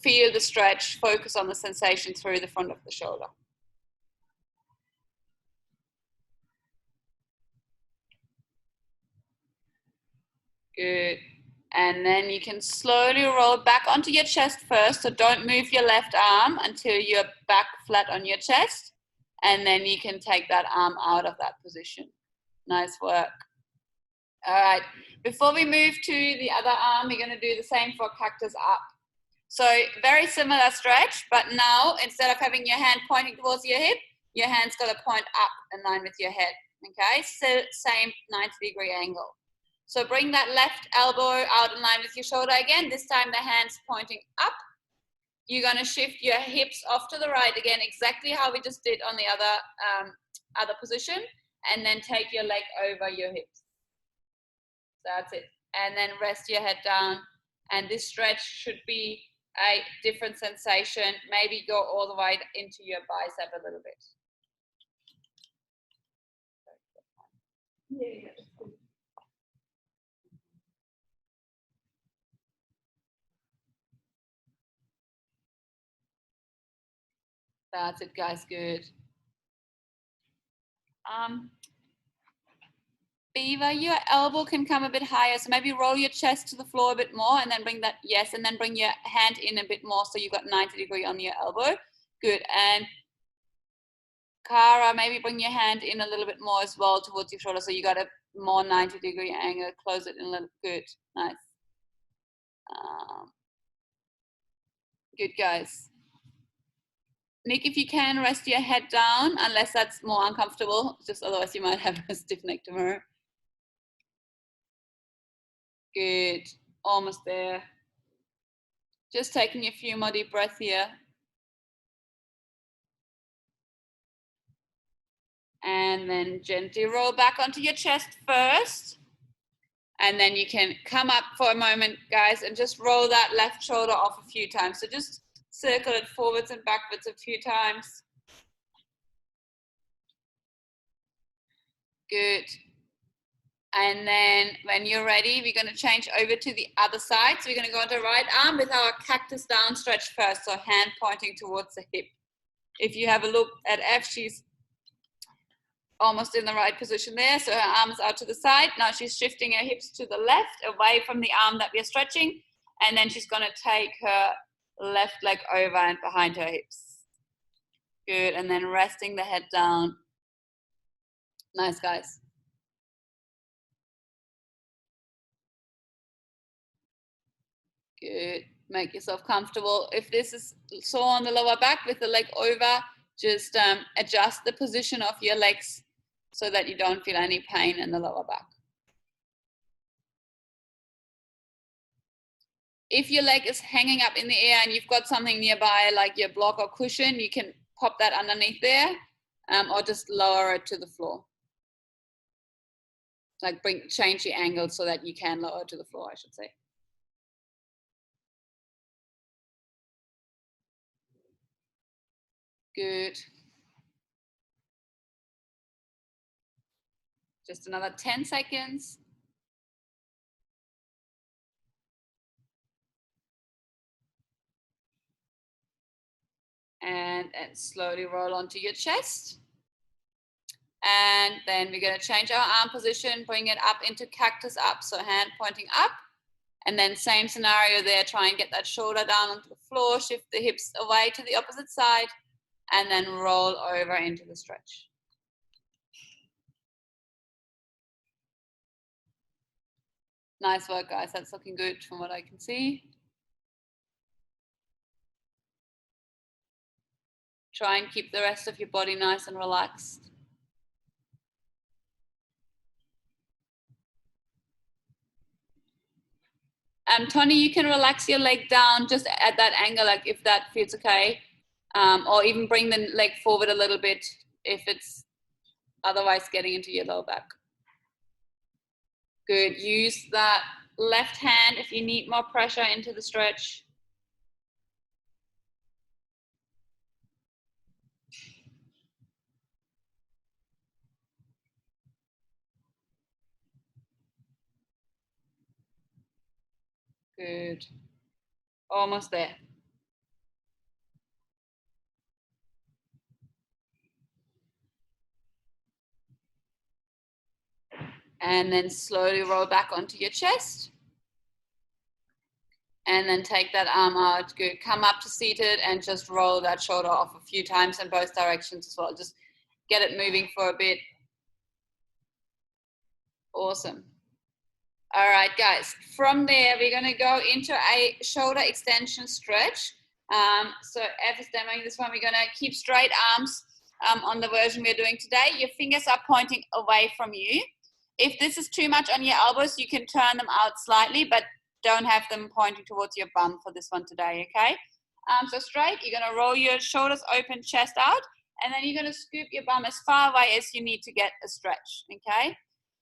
feel the stretch. Focus on the sensation through the front of the shoulder. Good. And then you can slowly roll back onto your chest first. So don't move your left arm until you're back flat on your chest. And then you can take that arm out of that position. Nice work. All right. Before we move to the other arm, we're going to do the same for cactus up. So very similar stretch, but now instead of having your hand pointing towards your hip, your hand's got to point up in line with your head. Okay. So same 90-degree angle. So bring that left elbow out in line with your shoulder again. This time the hands pointing up. You're going to shift your hips off to the right again, exactly how we just did on the other position, and then take your leg over your hips. That's it. And then rest your head down. And this stretch should be a different sensation. Maybe go all the way into your bicep a little bit. Yeah. That's it, guys. Good. Beaver, your elbow can come a bit higher, so maybe roll your chest to the floor a bit more, and then bring that, yes, and then bring your hand in a bit more, so you've got 90 degrees on your elbow. Good. And Cara, maybe bring your hand in a little bit more as well towards your shoulder, so you got a more 90-degree angle. Close it in a little. Good. Nice. Good, guys. Nick, if you can, rest your head down, unless that's more uncomfortable. Just otherwise you might have a stiff neck tomorrow. Good. Almost there. Just taking a few more deep breaths here. And then gently roll back onto your chest first. And then you can come up for a moment, guys, and just roll that left shoulder off a few times. So just circle it forwards and backwards a few times. Good. And then when you're ready, we're going to change over to the other side. So we're going to go onto right arm with our cactus down stretch first. So hand pointing towards the hip. If you have a look at F, she's almost in the right position there. So her arms out to the side. Now she's shifting her hips to the left, away from the arm that we're stretching. And then she's going to take her left leg over and behind her hips. Good. And then resting the head down. Nice, guys. Good. Make yourself comfortable. If this is sore on the lower back with the leg over, just adjust the position of your legs so that you don't feel any pain in the lower back. If your leg is hanging up in the air and you've got something nearby like your block or cushion, you can pop that underneath there or just lower it to the floor. Like change the angle so that you can lower it to the floor, I should say. Good. Just another 10 seconds. And slowly roll onto your chest. And then we're going to change our arm position, bring it up into cactus up, so hand pointing up. And then same scenario there, try and get that shoulder down onto the floor, shift the hips away to the opposite side, and then roll over into the stretch. Nice work, guys. That's looking good from what I can see. Try and keep the rest of your body nice and relaxed. Tony, you can relax your leg down just at that angle, like if that feels okay. Or even bring the leg forward a little bit if it's otherwise getting into your low back. Good. Use that left hand if you need more pressure into the stretch. Good. Almost there. And then slowly roll back onto your chest. And then take that arm out. Good. Come up to seated and just roll that shoulder off a few times in both directions as well. Just get it moving for a bit. Awesome. All right, guys. From there, we're going to go into a shoulder extension stretch. So F is demoing this one. We're going to keep straight arms on the version we're doing today. Your fingers are pointing away from you. If this is too much on your elbows, you can turn them out slightly, but don't have them pointing towards your bum for this one today, okay? So straight, you're gonna roll your shoulders open, chest out, and then you're gonna scoop your bum as far away as you need to get a stretch, okay?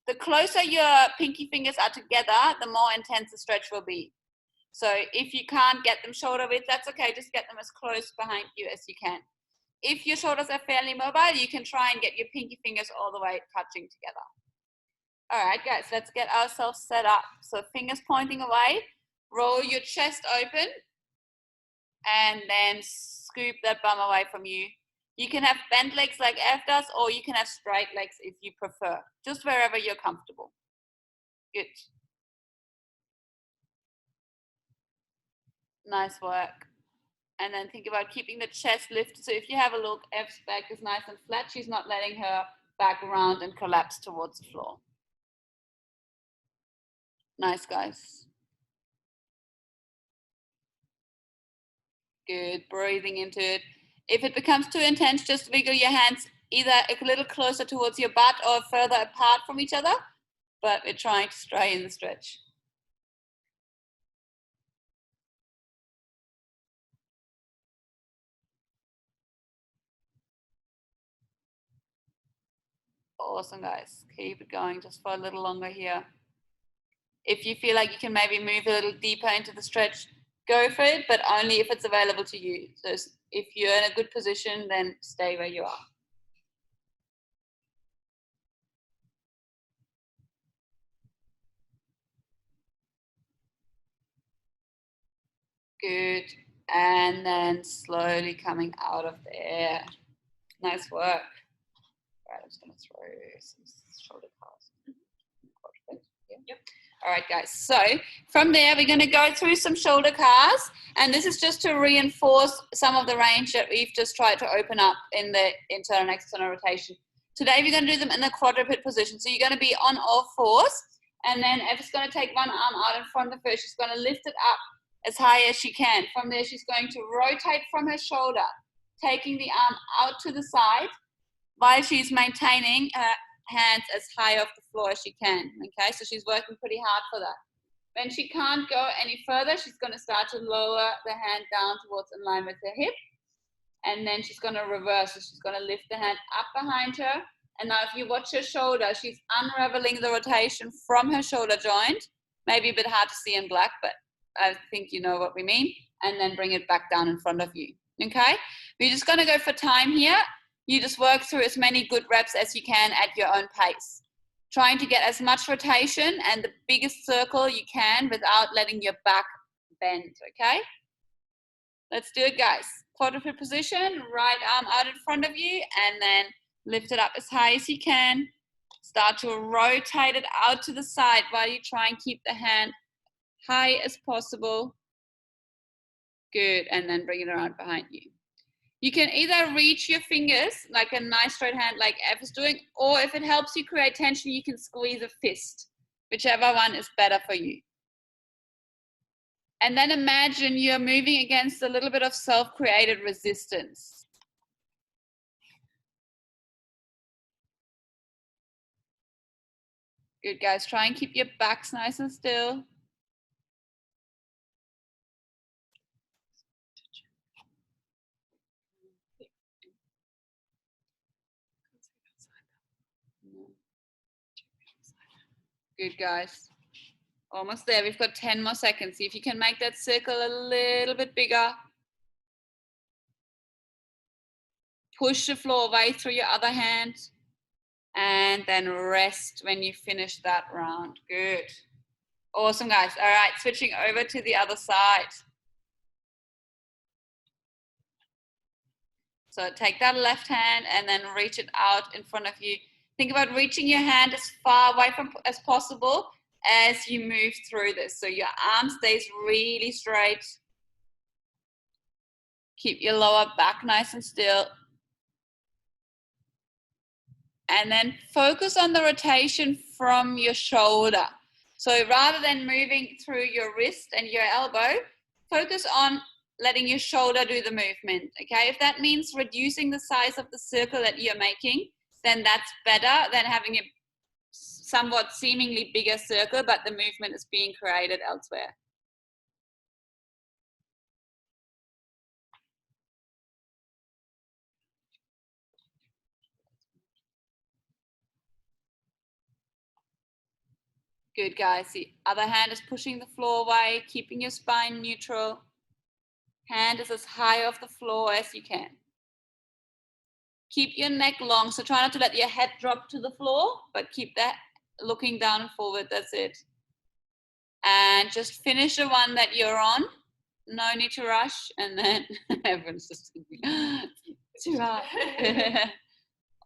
The closer your pinky fingers are together, the more intense the stretch will be. So if you can't get them shoulder width, that's okay, just get them as close behind you as you can. If your shoulders are fairly mobile, you can try and get your pinky fingers all the way touching together. All right, guys, let's get ourselves set up. So fingers pointing away, roll your chest open, and then scoop that bum away from you. You can have bent legs like F does, or you can have straight legs if you prefer, just wherever you're comfortable. Good. Nice work. And then think about keeping the chest lifted. So if you have a look, F's back is nice and flat. She's not letting her back round and collapse towards the floor. Nice, guys. Good, breathing into it. If it becomes too intense, just wiggle your hands either a little closer towards your butt or further apart from each other, but we're trying to stay in the stretch. Awesome, guys. Keep it going just for a little longer here. If you feel like you can maybe move a little deeper into the stretch, go for it, but only if it's available to you. So if you're in a good position, then stay where you are. Good. And then slowly coming out of there. Nice work. Right, I'm just going to throw some shoulder pass. Yep. All right, guys. So from there, we're going to go through some shoulder cars. And this is just to reinforce some of the range that we've just tried to open up in the internal and external rotation. Today, we're going to do them in the quadruped position. So you're going to be on all fours. And then Eff's going to take one arm out in front of her. She's going to lift it up as high as she can. From there, she's going to rotate from her shoulder, taking the arm out to the side while she's maintaining her hands as high off the floor as she can. Okay, so she's working pretty hard for that. When she can't go any further, she's going to start to lower the hand down towards in line with her hip. And then she's going to reverse. So she's going to lift the hand up behind her. And now if you watch her shoulder, she's unraveling the rotation from her shoulder joint. Maybe a bit hard to see in black, but I think you know what we mean. And then bring it back down in front of you. Okay, we're just going to go for time here. You just work through as many good reps as you can at your own pace. Trying to get as much rotation and the biggest circle you can without letting your back bend, okay? Let's do it, guys. Quadruped position, right arm out in front of you, and then lift it up as high as you can. Start to rotate it out to the side while you try and keep the hand high as possible. Good, and then bring it around behind you. You can either reach your fingers like a nice straight hand like F is doing, or if it helps you create tension, you can squeeze a fist, whichever one is better for you. And then imagine you're moving against a little bit of self-created resistance. Good, guys. Try and keep your backs nice and still. Good, guys. Almost there. We've got 10 more seconds. See if you can make that circle a little bit bigger. Push the floor away through your other hand. And then rest when you finish that round. Good. Awesome, guys. All right, switching over to the other side. So take that left hand and then reach it out in front of you. Think about reaching your hand as far away from as possible as you move through this. So your arm stays really straight. Keep your lower back nice and still. And then focus on the rotation from your shoulder. So rather than moving through your wrist and your elbow, focus on letting your shoulder do the movement, okay? If that means reducing the size of the circle that you're making, then that's better than having it somewhat seemingly bigger circle, but the movement is being created elsewhere. Good, guys. The other hand is pushing the floor away, keeping your spine neutral. Hand is as high off the floor as you can. Keep your neck long, so try not to let your head drop to the floor, but keep that looking down and forward. That's it. And just finish the one that you're on. No need to rush. And then everyone's just thinking, too hard.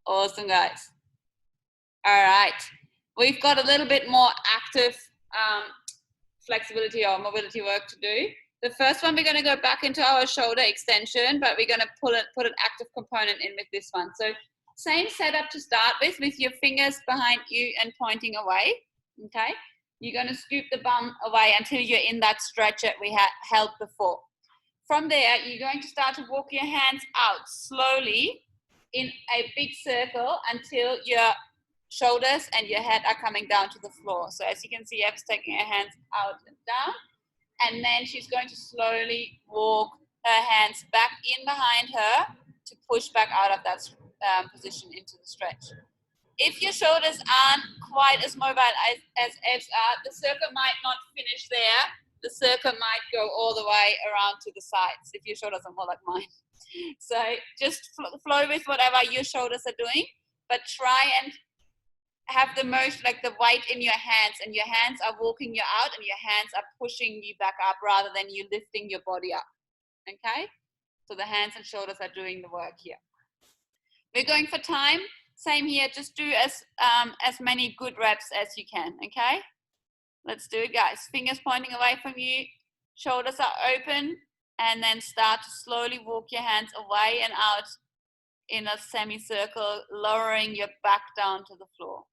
Awesome, guys. All right. We've got a little bit more active flexibility or mobility work to do. The first one, we're going to go back into our shoulder extension, but we're going to put an active component in with this one. So same setup to start with your fingers behind you and pointing away, okay? You're going to scoop the bum away until you're in that stretch that we held before. From there, you're going to start to walk your hands out slowly in a big circle until your shoulders and your head are coming down to the floor. So as you can see, Ev's taking her hands out and down, and then she's going to slowly walk her hands back in behind her to push back out of that position into the stretch. If your shoulders aren't quite as mobile as Ev's are, the circle might not finish there. The circle might go all the way around to the sides if your shoulders are more like mine. So just flow with whatever your shoulders are doing, but try and have the most, like, the weight in your hands, and your hands are walking you out and your hands are pushing you back up rather than you lifting your body up, okay? So the hands and shoulders are doing the work here. We're going for time. Same here, just do as many good reps as you can, okay? Let's do it, guys. Fingers pointing away from you, shoulders are open, and then start to slowly walk your hands away and out in a semicircle, lowering your back down to the floor.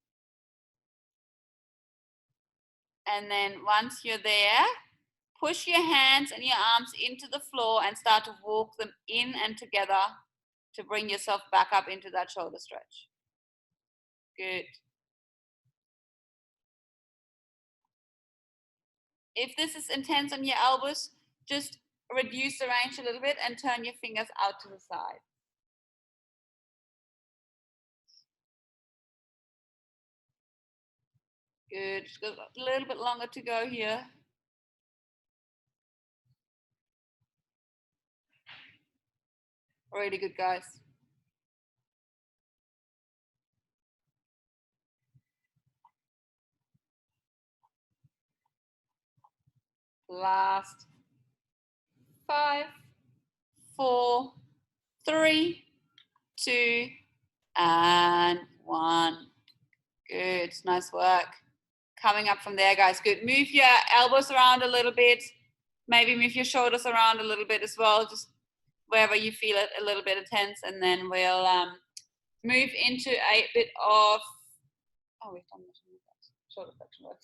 And then once you're there, push your hands and your arms into the floor and start to walk them in and together to bring yourself back up into that shoulder stretch. Good. If this is intense on your elbows, just reduce the range a little bit and turn your fingers out to the side. Good. Just got a little bit longer to go here. Really good, guys. Last 5, 4, 3, 2, and 1. Good, nice work. Coming up from there, guys. Good. Move your elbows around a little bit. Maybe move your shoulders around a little bit as well, just wherever you feel it a little bit tense, and then we'll move into a bit of, oh, we've done the shoulder flexion work.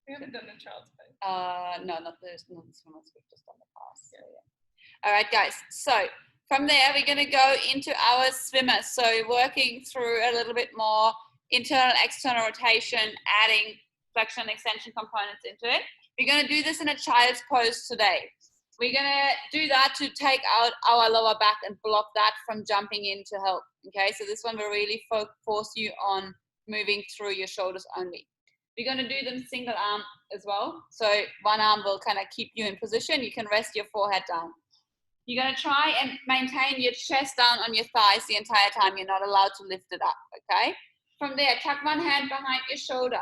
We haven't done the child's pose. No, not this one. We've just done the past. So, yeah. All right, guys. So from there, we're going to go into our swimmer. So working through a little bit more internal, external rotation, adding flexion and extension components into it. We're going to do this in a child's pose today. We're going to do that to take out our lower back and block that from jumping in to help. Okay, so this one will really force you on moving through your shoulders only. We're going to do them single arm as well. So one arm will kind of keep you in position. You can rest your forehead down. You're going to try and maintain your chest down on your thighs the entire time. You're not allowed to lift it up, okay? From there, tuck one hand behind your shoulder.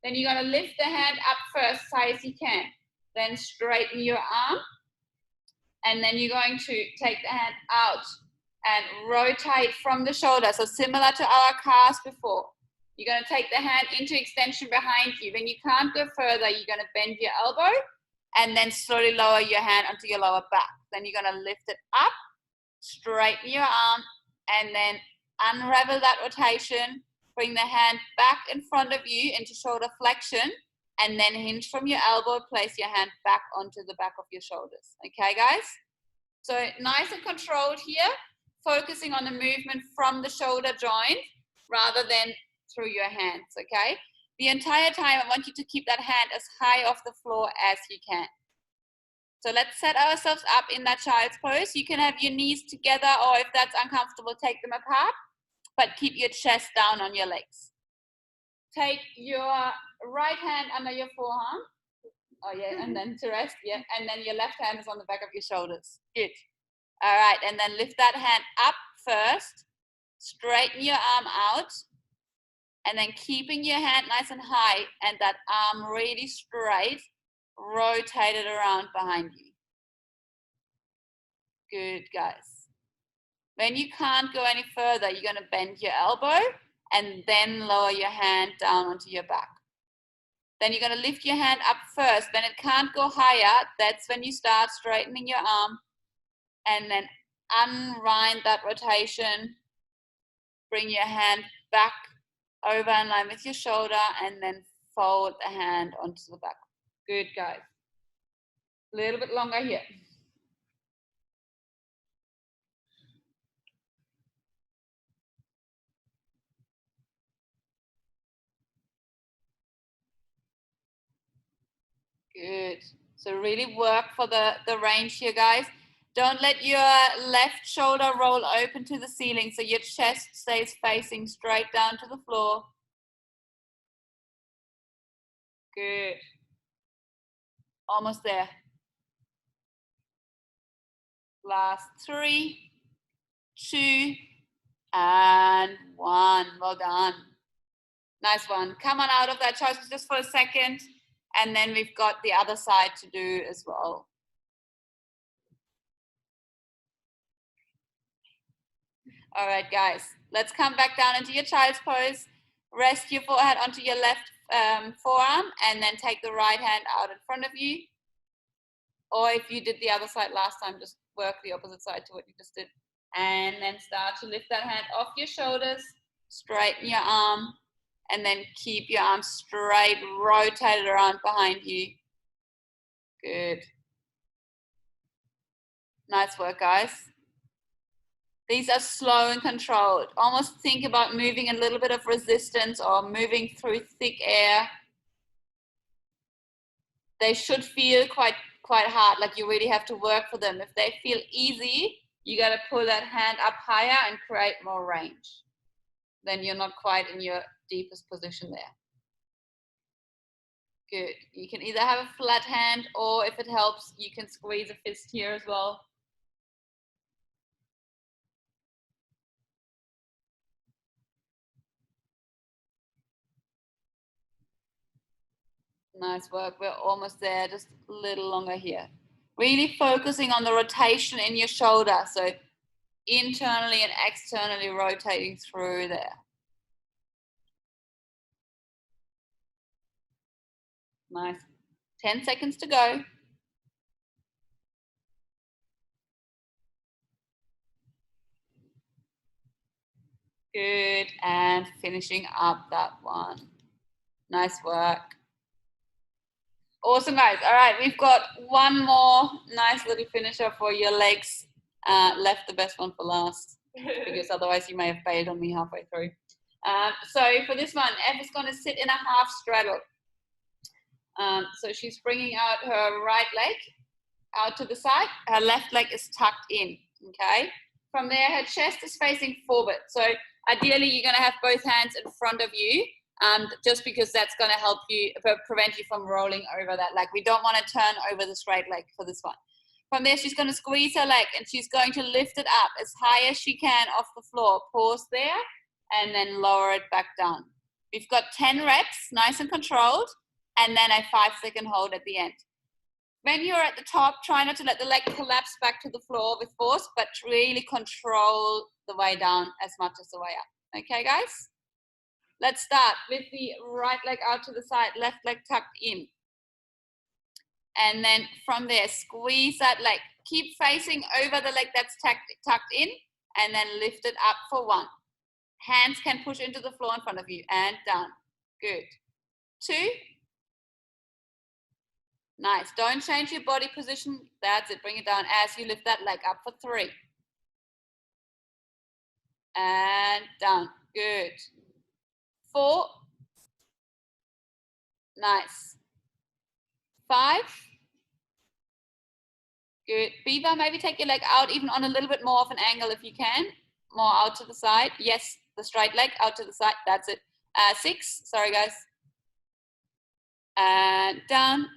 Then you're going to lift the hand up first, as high as you can. Then straighten your arm. And then you're going to take the hand out and rotate from the shoulder. So similar to our cast before. You're going to take the hand into extension behind you. When you can't go further, you're going to bend your elbow and then slowly lower your hand onto your lower back. Then you're going to lift it up, straighten your arm, and then unravel that rotation. Bring the hand back in front of you into shoulder flexion, and then hinge from your elbow. Place your hand back onto the back of your shoulders. Okay, guys? So nice and controlled here, focusing on the movement from the shoulder joint rather than through your hands, okay? The entire time, I want you to keep that hand as high off the floor as you can. So let's set ourselves up in that child's pose. You can have your knees together, or if that's uncomfortable, take them apart, but keep your chest down on your legs. Take your right hand under your forearm. Oh yeah, and then to rest, yeah. And then your left hand is on the back of your shoulders. Good. All right, and then lift that hand up first. Straighten your arm out. And then keeping your hand nice and high and that arm really straight, rotate it around behind you. Good, guys. When you can't go any further, you're going to bend your elbow and then lower your hand down onto your back. Then you're going to lift your hand up first. When it can't go higher, that's when you start straightening your arm and then unwind that rotation. Bring your hand back over in line with your shoulder and then fold the hand onto the back. Good, guys. A little bit longer here. Good. So really work for the range here, guys. Don't let your left shoulder roll open to the ceiling so your chest stays facing straight down to the floor. Good. Almost there. Last 3, 2, and 1. Well done. Nice one. Come on out of that choice just for a second. And then we've got the other side to do as well. All right, guys, let's come back down into your child's pose. Rest your forehead onto your left forearm and then take the right hand out in front of you. Or if you did the other side last time, just work the opposite side to what you just did. And then start to lift that hand off your shoulders, straighten your arm, and then keep your arm straight, rotate it around behind you. Good. Nice work, guys. These are slow and controlled. Almost think about moving a little bit of resistance or moving through thick air. They should feel quite hard, like you really have to work for them. If they feel easy, you got to pull that hand up higher and create more range. Then you're not quite in your deepest position there. Good. You can either have a flat hand, or if it helps, you can squeeze a fist here as well. Nice work. We're almost there, just a little longer here. Really focusing on the rotation in your shoulder. So internally and externally rotating through there. Nice. 10 seconds to go. Good. And finishing up that one. Nice work. Awesome, guys. All right, we've got one more nice little finisher for your legs. Left the best one for last, because otherwise you may have bailed on me halfway through. So for this one, F is going to sit in a half straddle. So she's bringing out her right leg out to the side. Her left leg is tucked in, okay? From there, her chest is facing forward. So ideally, you're going to have both hands in front of you. Just because that's going to help you, prevent you from rolling over that leg. We don't want to turn over the straight leg for this one. From there, she's going to squeeze her leg and she's going to lift it up as high as she can off the floor. Pause there and then lower it back down. We've got 10 reps, nice and controlled, and then a 5-second hold at the end. When you're at the top, try not to let the leg collapse back to the floor with force, but really control the way down as much as the way up. Okay, guys? Let's start with the right leg out to the side, left leg tucked in. And then from there, squeeze that leg. Keep facing over the leg that's tucked in, and then lift it up for 1. Hands can push into the floor in front of you, and down. Good. 2. Nice. Don't change your body position. That's it. Bring it down as you lift that leg up for 3. And down. Good. 4. Nice. 5. Good. Beaver, maybe take your leg out even on a little bit more of an angle if you can. More out to the side. Yes, the straight leg out to the side. That's it. 6. Sorry, guys. And down.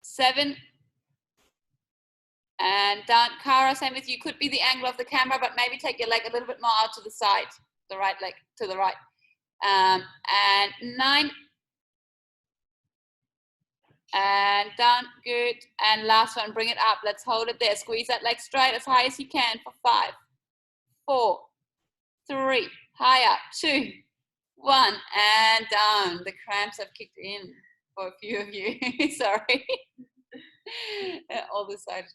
7. And down. Cara, same with you. Could be the angle of the camera, but maybe take your leg a little bit more out to the side. The right leg to the right. And 9. And down. Good. And last one, bring it up. Let's hold it there. Squeeze that leg straight as high as you can for 5, 4, 3, high up, 2, 1, and down. The cramps have kicked in for a few of you. Sorry. All this side.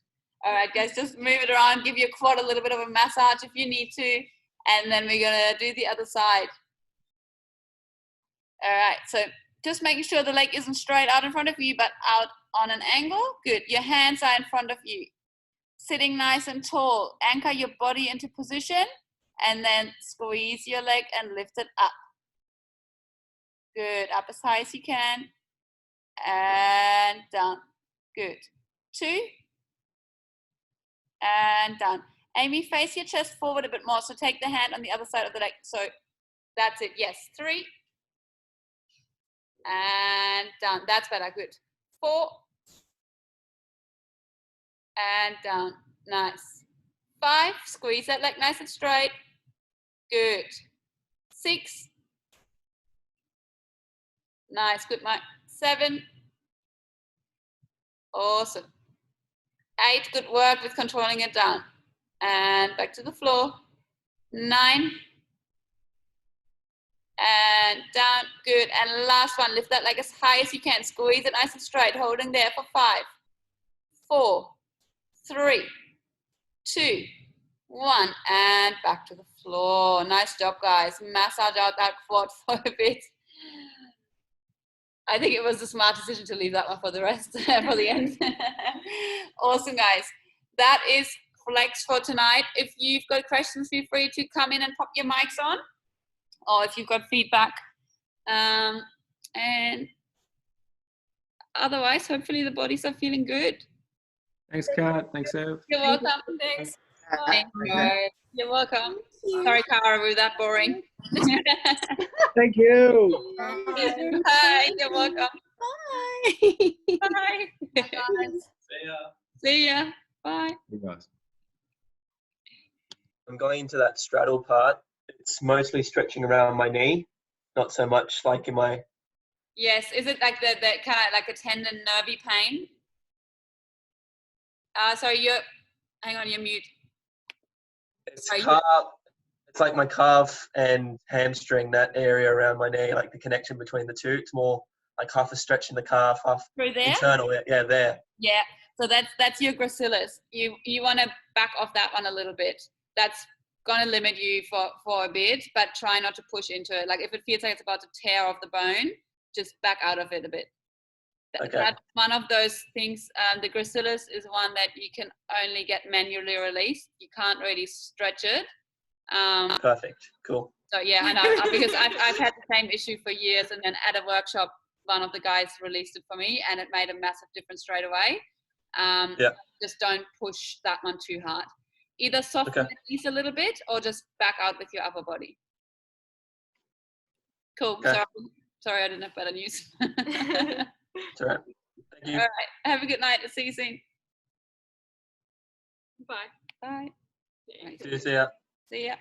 All right, guys, just move it around. Give your quad a little bit of a massage if you need to. And then we're going to do the other side. All right, so just making sure the leg isn't straight out in front of you, but out on an angle. Good. Your hands are in front of you. Sitting nice and tall. Anchor your body into position. And then squeeze your leg and lift it up. Good. Up as high as you can. And down. Good. 2. And down. Amy, face your chest forward a bit more. So take the hand on the other side of the leg. So that's it. Yes. 3. And down. That's better. Good. 4. And down. Nice. 5. Squeeze that leg nice and straight. Good. 6. Nice. Good, Mike. 7. Awesome. 8. Good work with controlling it down. And back to the floor. 9. And down. Good. And last one. Lift that leg as high as you can. Squeeze it nice and straight. Holding there for 5, 4, 3, 2, 1. And back to the floor. Nice job, guys. Massage out that quad for a bit. I think it was a smart decision to leave that one for the rest, for the end. Awesome, guys. That is Flex for tonight. If you've got questions, feel free to come in and pop your mics on. Or if you've got feedback. And otherwise, hopefully the bodies are feeling good. Thanks, Kat. Thanks, Ev. You're welcome. Thanks. Bye. You're welcome. Sorry, Cara, we were that boring. Thank you. Bye. You're welcome. Bye. Bye. See ya. See ya. Bye. You guys. I'm going into that straddle part. It's mostly stretching around my knee, not so much like in my... Yes. Is it like the kind of like a tendon nervy pain? Sorry, hang on, you're mute. It's like my calf and hamstring, that area around my knee, like the connection between the two. It's more like half a stretch in the calf, half Through there? internal. Yeah, there. Yeah. So that's your gracilis. You want to back off that one a little bit. That's going to limit you for a bit, but try not to push into it. Like if it feels like it's about to tear off the bone, just back out of it a bit. Okay. That's one of those things. The gracilis is one that you can only get manually released. You can't really stretch it. Perfect. Cool. So yeah, I know, because I've had the same issue for years, and then at a workshop, one of the guys released it for me, and it made a massive difference straight away. Yeah. Just don't push that one too hard. Either soften the knees a little bit, or just back out with your upper body. Cool. Okay. Sorry, I didn't have better news. It's all right. Thank you. All right. Have a good night. See you soon. Bye. Bye. See ya. See ya.